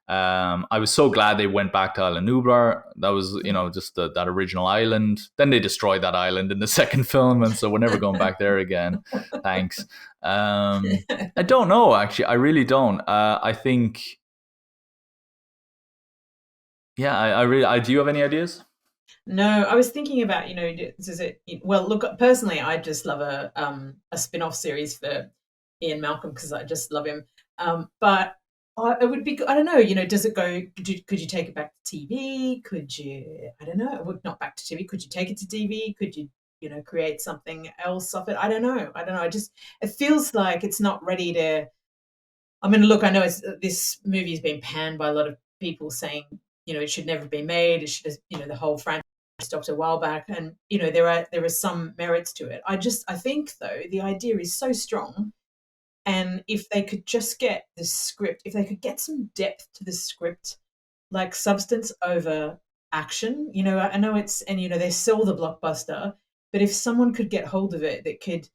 I was so glad they went back to Island Nublar. That was, just that original island. Then they destroyed that island in the second film, and so we're never going back there again. Thanks. I don't know, actually. I really don't. I think, yeah, I really, do you have any ideas? No, I was thinking about, does it, well, look, personally, I just love a spin-off series for Ian Malcolm because I just love him. But it would be, I don't know, does it go, could you take it back to TV? Could you, I don't know, would not back to TV. Could you take it to TV? Could you, create something else of it? I don't know. I don't know. It feels like it's not ready to, I mean, look, I know this movie has been panned by a lot of people saying, it should never be made. It should, the whole franchise stopped a while back, and there are some merits to it. I think though the idea is so strong, and if they could just get the script, if they could get some depth to the script, like substance over action, I know it's, and they sell the blockbuster, but if someone could get hold of it that could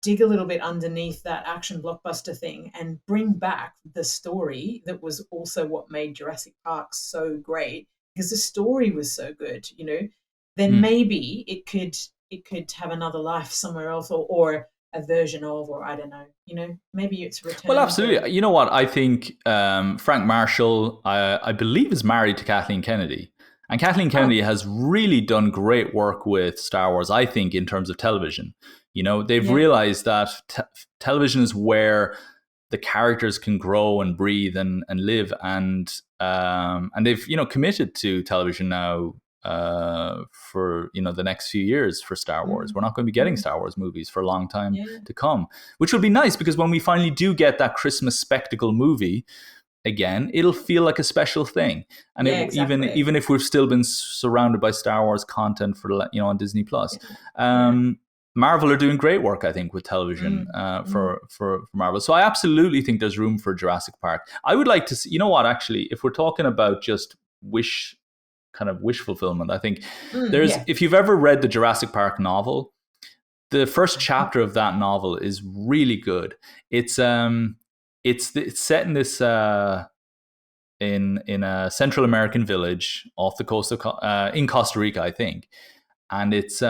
dig a little bit underneath that action blockbuster thing and bring back the story that was also what made Jurassic Park so great, because the story was so good, then Hmm. maybe it could have another life somewhere else, or a version of, or I don't know, maybe it's Well, returning to. absolutely. You know what? I think Frank Marshall, I believe, is married to Kathleen Kennedy. And Kathleen Oh, Kennedy has really done great work with Star Wars, I think, in terms of television. They've yeah, realized that television is where the characters can grow and breathe and live. And they've, committed to television now for, the next few years for Star Wars. mm, We're not going to be getting mm, Star Wars movies for a long time yeah, to come, which will be nice because when we finally do get that Christmas spectacle movie again, it'll feel like a special thing. And yeah, exactly. even if we've still been surrounded by Star Wars content for on Disney Plus, Yeah, yeah, um, Marvel are doing great work, I think, with television mm, mm, for Marvel. So I absolutely think there's room for Jurassic Park. I would like to see. You know what? Actually, if we're talking about just wish fulfillment, I think there's yeah, if you've ever read the Jurassic Park novel, the first chapter of that novel is really good. It's set in this in a Central American village off the coast of in Costa Rica, I think, and there's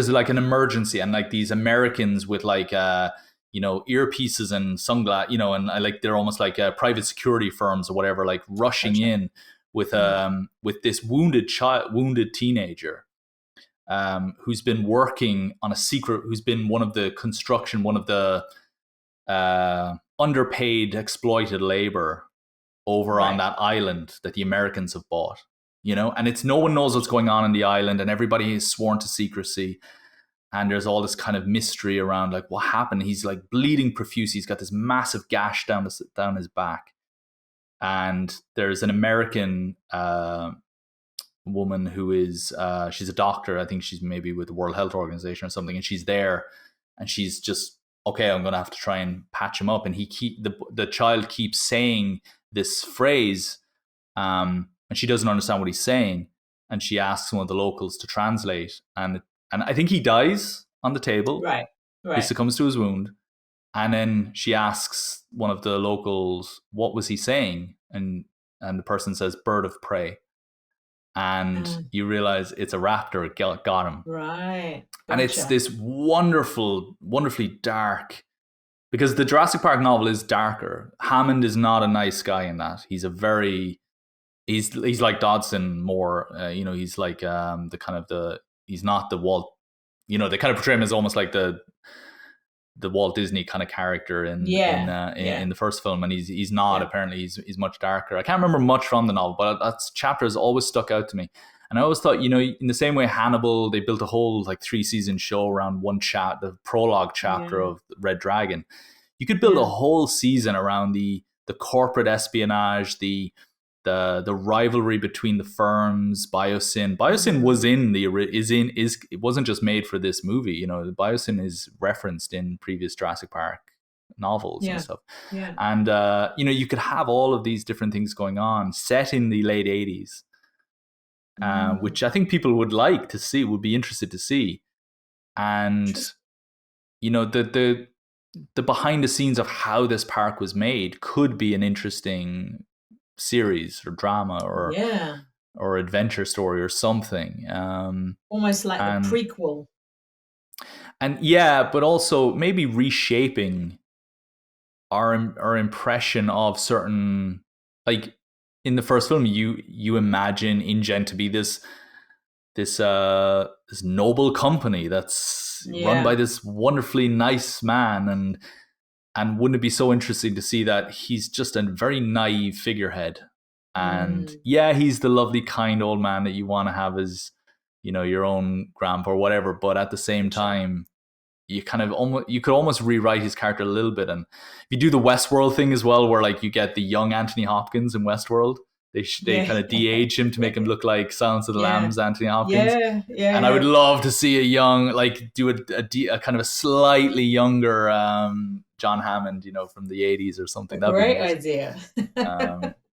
like an emergency, and like these Americans with like earpieces and sunglasses, and like they're almost like private security firms or whatever, like rushing gotcha. in Mm, with this wounded teenager who's been working on a secret, who's been one of the underpaid, exploited labor over on right. that island that the Americans have bought. And it's no one knows what's going on in the island, and everybody is sworn to secrecy. And there's all this kind of mystery around like what happened. He's like bleeding profuse. He's got this massive gash down his back, and there's an American woman who is she's a doctor. I think she's maybe with the World Health Organization or something, and she's there, and she's just okay. I'm gonna have to try and patch him up, and the child keeps saying this phrase, and she doesn't understand what he's saying, and she asks one of the locals to translate, and I think he dies on the table. Right, He right. succumbs to his wound, and then she asks one of the locals, "What was he saying?" And the person says, "Bird of prey." And Uh, you realize it's a raptor got him. right, And it's gotcha. this wonderfully dark, because the Jurassic Park novel is darker. Hammond is not a nice guy in that. He's like Dodson more. He's like the kind of the he's not the Walt. They kind of portray him as almost like the Walt Disney kind of character Yeah, in yeah, the first film, and he's not. yeah, Apparently, he's much darker. I can't remember much from the novel, but that chapter has always stuck out to me. And I always thought, in the same way Hannibal, they built a whole like 3 season show around one the prologue chapter yeah, of Red Dragon. You could build a yeah. whole season around the corporate espionage, the rivalry between the firms. Biosyn was Mm, in the is it wasn't just made for this movie. The Biosyn is referenced in previous Jurassic Park novels and yeah, stuff. yeah. And you could have all of these different things going on set in the late 80s, Mm. which I think people would like to see, would be interested to see. And Interest. the behind the scenes of how this park was made could be an interesting series or drama Yeah, or adventure story or something. almost like the And prequel. yeah, but also maybe reshaping our impression of certain, like in the first film, you imagine InGen to be this noble company that's run by Yeah. this wonderfully nice man, and wouldn't it be so interesting to see that he's just a very naive figurehead, and Mm, yeah, he's the lovely kind old man that you want to have as your own grandpa or whatever, but at the same for sure. time you could almost rewrite his character a little bit. And if you do the Westworld thing as well, where like you get the young Anthony Hopkins in Westworld, they Yeah. kind of de-age him to make him look like Silence of the Yeah. Lambs Anthony Hopkins. Yeah. Yeah. And I would Yeah. love to see a young, like, do a kind of a slightly younger John Hammond, from the 80s or A something. That'd be great amazing. idea.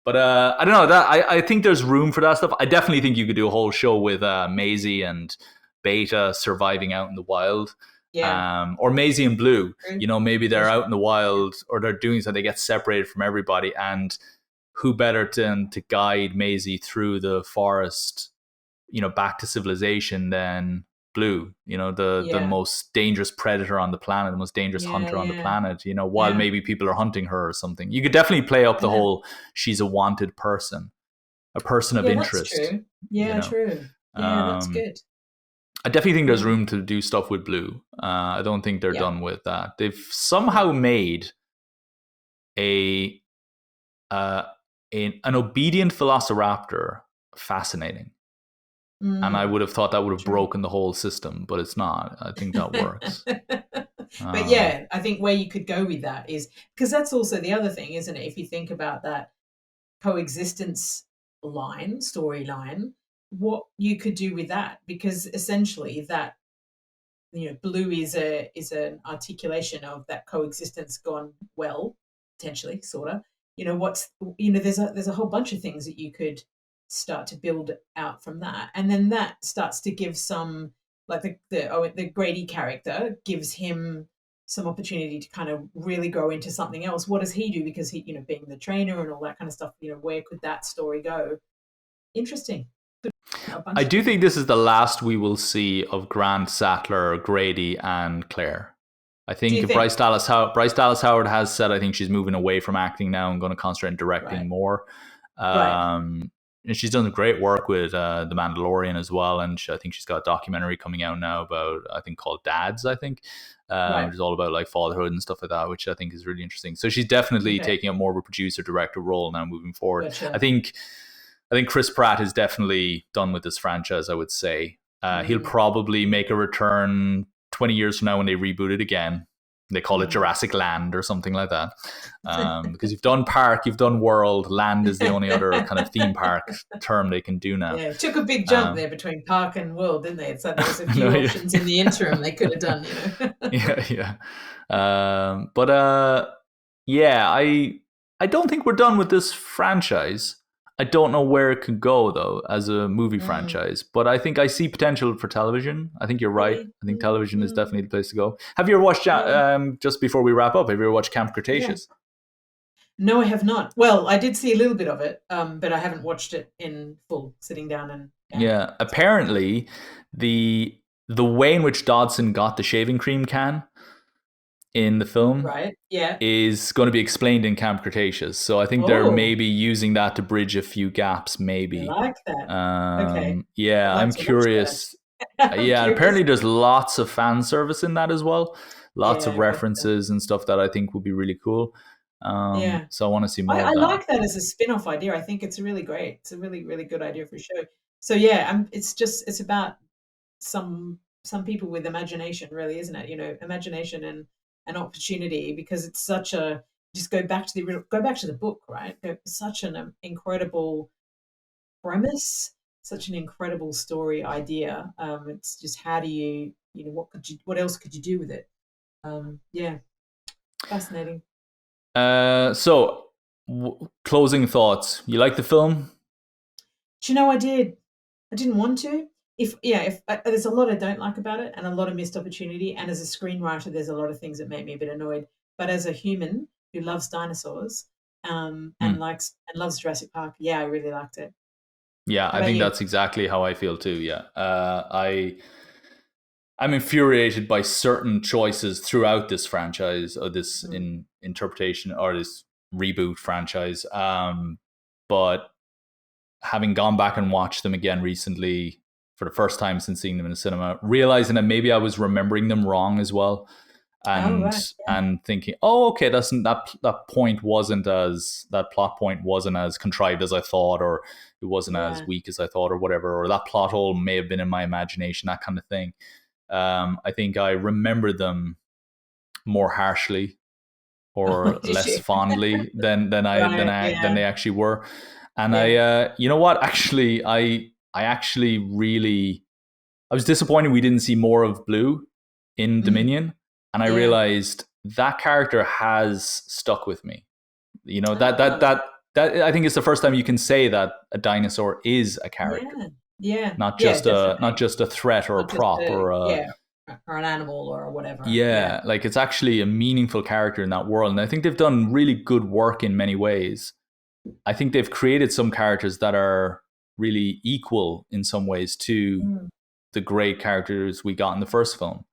But I don't know, that I think there's room for that stuff. I definitely think you could do a whole show with Maisie and Beta surviving out in the wild. Yeah. Or Maisie and Blue, True. maybe For they're out sure. in the wild, or they're doing so they get separated from everybody, and who better to guide Maisie through the forest, back to civilization than Blue, the Yeah. most dangerous predator on the planet, the most dangerous Yeah. hunter on the Yeah. planet, while Yeah. maybe people are hunting her or something. You could definitely play up the Yeah. whole she's a wanted person, a person of Yeah. That's interest, true. you Yeah. know. True. Yeah. That's Um, good. I definitely think there's Yeah. room to do stuff with Blue. I don't think they're Yeah. done with that. They've Yeah. somehow made a uh, an obedient Velociraptor fascinating, and I Mm, would have thought that would have true. broken the whole system, but it's not. I think that works. But Um, yeah, I think where you could go with that is because that's also the other thing, isn't it? If you think about that coexistence storyline, what you could do with that, because essentially that blue is an articulation of that coexistence gone well, potentially, sort of. What's there's a whole bunch of things that you could start to build out from that, and then that starts to give some, like the Grady character gives him some opportunity to kind of really grow into something else. What does he do? Because he, being the trainer and all that kind of stuff, where could that story go? Interesting. A I bunch of do different think this things. is the last we will see of Grant, Sattler, Grady, and Claire. I Do you think think? Bryce Dallas Howard has said I think she's moving away from acting now and going to concentrate on directing Right. more. Right. And she's done great work with The Mandalorian as well, and I think she's got a documentary coming out now about, I think, called Dads, I think, Right. which is all about like fatherhood and stuff like that, which I think is really interesting. So she's definitely Okay. taking up more of a producer director role now moving forward. I Gotcha. think I think Chris Pratt is definitely done with this franchise, I would say. He'll Mm, probably make a return 20 years from now when they reboot it again. They call it mm. Jurassic Land or something like that. Because you've done park, you've done world, land is the only other kind of theme park term they can do now. Yeah, took a big jump Um, there between park and world, didn't they? So there was a no, few yeah, options in the interim they could have done. yeah, yeah. But yeah, I don't think we're done with this franchise. I don't know where it could go though as a movie Mm, franchise, but I think I see potential for television. I think you're right. really? I think Mm, television is mm, definitely the place to go. Have you ever watched yeah, just before we wrap up? Have you ever watched Camp yeah. Cretaceous? No, I have not. Well, I did see a little bit of it, but I haven't watched it in full, sitting down and Yeah, apparently the the way in which Dodson got the shaving cream can in the film right. Yeah. is going to be explained in Camp Cretaceous. So I think they're Oh, maybe using that to bridge a few gaps, I maybe. like that. Okay, I'd Yeah, like I'm to watch that. curious. I'm Yeah, and curious. apparently there's lots of fan service in that as well. Lots of Yeah, gotcha. references and stuff that I think would be really cool. Yeah. So I want to see I, more I of that. like that as a spin-off idea. I think it's really great. It's a really, really good idea for a show. So yeah, it's about some people with imagination, really, isn't it? Imagination and an opportunity, because it's such a just go back to the book, right? Such an incredible premise, such an incredible story idea. It's just how do what else could you do with it? Yeah, fascinating. So, closing thoughts. You like the film? Do you know I did? I didn't want to. If there's a lot I don't like about it, and a lot of missed opportunity, and as a screenwriter, there's a lot of things that make me a bit annoyed. But as a human who loves dinosaurs, Hmm. and loves Jurassic Park, yeah, I really liked it. Yeah, How I about think you? that's exactly how I feel too. Yeah, I'm infuriated by certain choices throughout this franchise or this Mm, interpretation or this reboot franchise. But having gone back and watched them again recently for the first time since seeing them in the cinema, realizing that maybe I was remembering them wrong as well, Oh, and right. and thinking, oh, okay, that point wasn't as that plot point wasn't as contrived as I thought, or it wasn't as Yeah. weak as I thought, or whatever, or that plot hole may have been in my imagination, that kind of thing. I think I remember them more harshly Oh, or did less you? fondly Right. than Yeah. they actually were. And Yeah. you know what? Actually, I actually really I was disappointed we didn't see more of Blue in Mm. Dominion, and I Yeah. realized that character has stuck with me. You know Oh, that I think it's the first time you can say that a dinosaur is a character, yeah. Yeah. not Yeah, not definitely. just a threat or a Not just prop a or a yeah, or an animal or whatever. Yeah. yeah, like it's actually a meaningful character in that world. And I think they've done really good work in many ways. I think they've created some characters that are really equal in some ways to Mm. the great characters we got in the first film.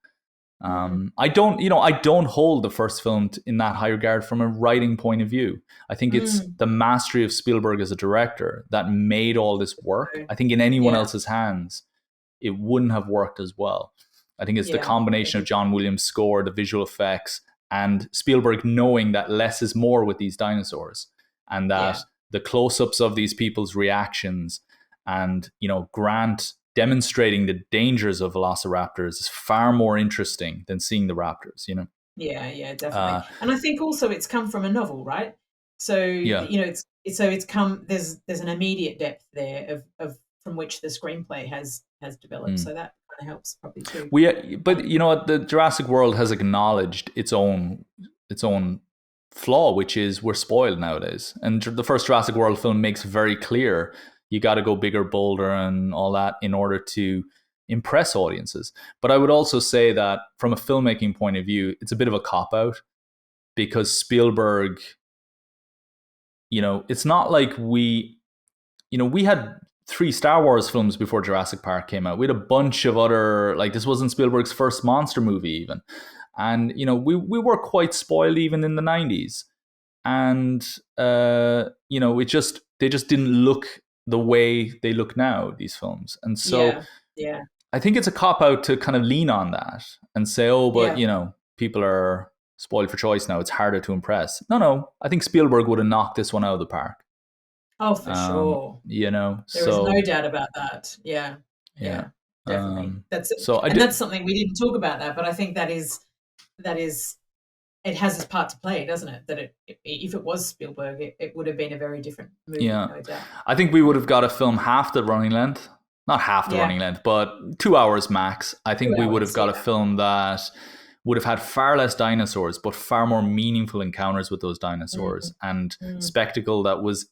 Mm. I don't hold the first film in that high regard from a writing point of view. I think it's Mm. the mastery of Spielberg as a director that made all this work. So, I think in anyone yeah. else's hands, it wouldn't have worked as well. I think it's the Yeah. combination of Agreed. John Williams' score, the visual effects, and Spielberg knowing that less is more with these dinosaurs, and that Yeah. the close-ups of these people's reactions, and Grant demonstrating the dangers of velociraptors is far more interesting than seeing the raptors. Yeah, yeah, definitely. Uh, And I think also it's come from a novel, right? So, yeah. it's come there's an immediate depth there of from which the screenplay has developed. Mm. So that kind of helps probably too. But Um, you know what? The Jurassic World has acknowledged its own flaw, which is we're spoiled nowadays. And the first Jurassic World film makes very clear you got to go bigger, bolder, and all that in order to impress audiences. But I would also say that from a filmmaking point of view, it's a bit of a cop out because Spielberg, it's not like we had three Star Wars films before Jurassic Park came out. We had a bunch of other, like, this wasn't Spielberg's first monster movie even. And we were quite spoiled even in the 90s. And they just didn't look the way they look now, these films. And so yeah, yeah, I think it's a cop out to kind of lean on that and say, oh, but yeah. people are spoiled for choice now, it's harder to impress. No, I think Spielberg would have knocked this one out of the park. Oh, for sure. There is no So doubt about that. Yeah, yeah. yeah, definitely. That's So I and did. that's something we didn't talk about that, but I think that is it has its part to play, doesn't it? That if it was Spielberg, it would have been a very different movie, Yeah, no doubt. I think we would have got a film half the running length, not half the Yeah, running length, but 2 hours max. I think two we would have hours. got a Yeah, film that would have had far less dinosaurs, but far more meaningful encounters with those mm, dinosaurs and mm, spectacle that was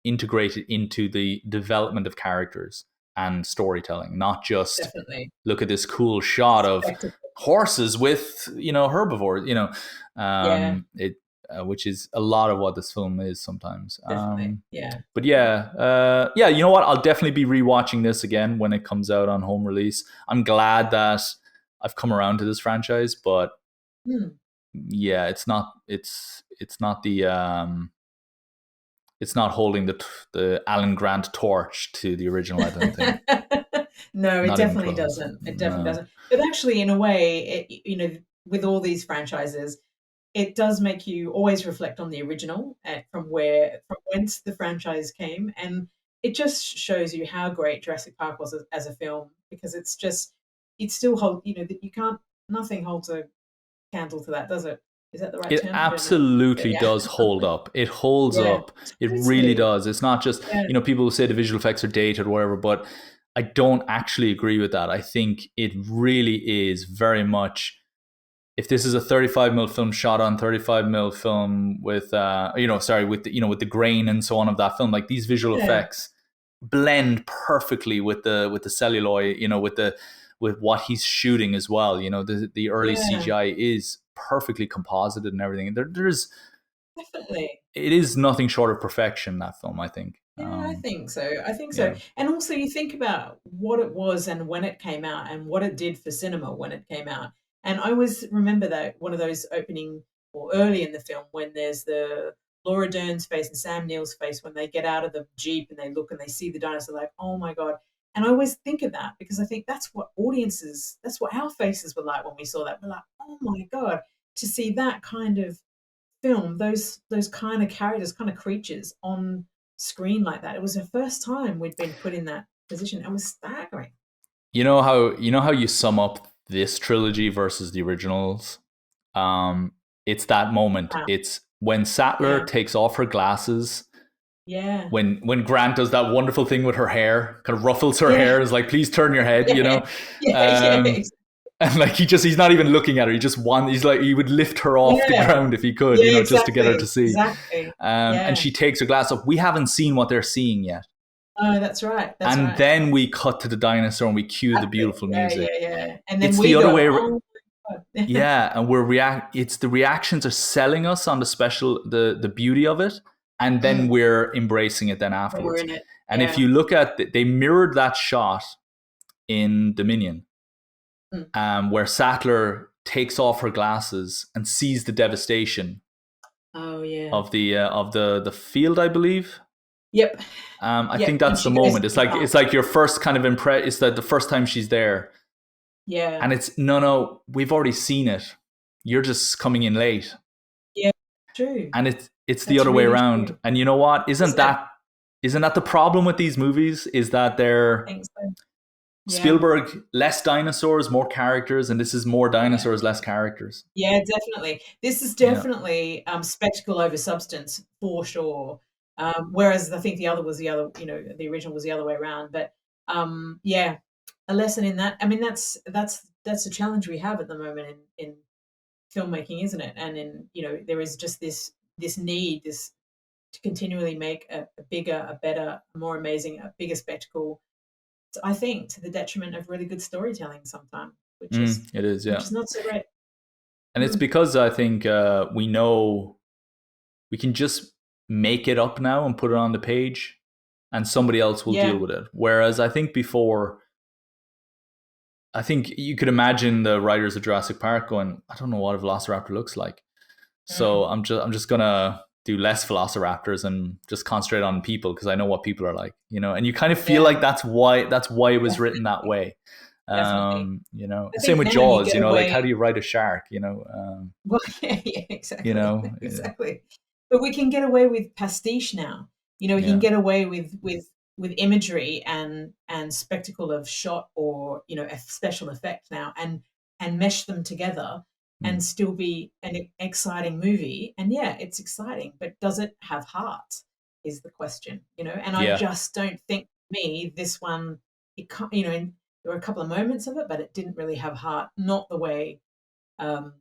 integrated into the development of characters and storytelling, not just definitely. look at this cool shot of Spectacle. horses with herbivores. Yeah, It which is a lot of what this film is sometimes. definitely. Yeah, But yeah. yeah. You know what? I'll definitely be rewatching this again when it comes out on home release. I'm glad that I've come around to this franchise, but Hmm. yeah, it's not holding the Alan Grant torch to the original. I don't think, No, it not even definitely close. doesn't. It definitely No. doesn't. But actually, in a way, with all these franchises, it does make you always reflect on the original from whence the franchise came, and it just shows you how great Jurassic Park was as a film because it still holds. That you can't nothing holds a candle to that, does it? Is that the right It term? I don't know. absolutely Yeah, does hold up. It holds yeah, up. It really totally. does. It's not just, Yeah, people who say the visual effects are dated or whatever, but I don't actually agree with that. I think it really is very much, if this is a 35 mil film shot on 35 mil film with, sorry, with with the grain and so on of that film, like these visual yeah, effects blend perfectly with the celluloid, with what he's shooting as well. The early yeah, CGI is perfectly composited and everything. definitely. It is nothing short of perfection, that film, I think. Yeah, I think so. I think so. Yeah. And also, you think about what it was and when it came out and what it did for cinema when it came out. And I always remember that one of those opening or early in the film when there's Laura Dern's face and Sam Neill's face when they get out of the Jeep and they look and they see the dinosaur, like, oh my God. And I always think of that because I think that's what audiences, that's what our faces were like when we saw that. We're like, oh my God, to see that kind of film, those kind of characters, kind of creatures on screen like that. It was the first time we'd been put in that position. It was staggering. You know how you sum up this trilogy versus the originals? It's that moment. Wow. It's when Sattler Yeah. takes off her glasses, Yeah. when Grant does that wonderful thing with her hair, kind of ruffles her Yeah. hair, is like, please turn your head, you Yeah. know. Yeah. And like he's not even looking at her. He's like, he would lift her off the Yeah. ground if he could, Yeah, just to get her to see. Exactly. And Yeah. she takes her glass off. We haven't seen what they're seeing yet. Oh, that's right. That's And right. then we cut to the dinosaur and we cue the beautiful Yeah, music. yeah. And then It's we the other go, way. oh my God. Yeah, and it's the reactions are selling us on the beauty of it, and then we're embracing it then We're afterwards. in it. And if Yeah. you look at they mirrored that shot in Dominion, where Sattler takes off her glasses and sees the devastation Oh yeah. of the field, I believe. Yep. I Yep, think and that's she the goes moment. to It's the like park. it's like your first kind of impress. It's like the first time she's there, Yeah. and it's no, we've already seen it. You're just coming in late. Yeah. True. And it's the That's other way really around. true. And you know what? Isn't that the problem with these movies? Is that I they're think so. Yeah. Spielberg, less dinosaurs, more characters, and this is more dinosaurs, less characters. Yeah, definitely. This is Yeah. definitely spectacle over substance for sure. Whereas I think the original was the other way around. But yeah, a lesson in that. I mean, that's a challenge we have at the moment in filmmaking, isn't it? And there is just this need, this to continually make a bigger, a better, a more amazing, a bigger spectacle. I think to the detriment of really good storytelling sometimes, which is It is, yeah. which is not so great. And it's because I think we know we can just make it up now and put it on the page, and somebody else will deal with it. Whereas I think before, I think you could imagine the writers of Jurassic Park going, I don't know what a velociraptor looks like. So I'm just gonna do less velociraptors and just concentrate on people because I know what people are like, and you kind of feel like that's why it was written that way. Same with Jaws, like how do you write a shark, Well, yeah, exactly. Exactly. Yeah. But we can get away with pastiche now. We can get away with imagery and spectacle of shot or a special effect now and mesh them together and still be an exciting movie. And yeah, it's exciting, but does it have heart is the question, and I just don't think, this one, it can't, there were a couple of moments of it, but it didn't really have heart, not the way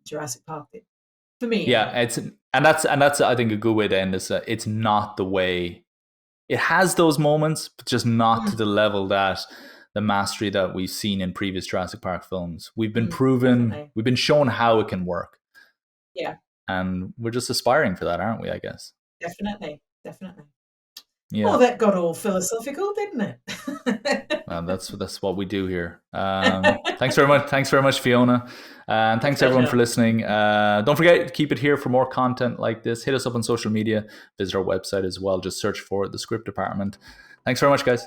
Jurassic Park did for me. Yeah, that's I think a good way to end this. It's not the way it has those moments, but just not to the level that the mastery that we've seen in previous Jurassic Park films. We've been proven, definitely. We've been shown how it can work. Yeah. And we're just aspiring for that, aren't we, I guess? Definitely. Yeah. Well, that got all philosophical, didn't it? That's what we do here. Thanks very much, Fiona. And thanks everyone for listening. Don't forget to keep it here for more content like this. Hit us up on social media. Visit our website as well. Just search for The Script Department. Thanks very much, guys.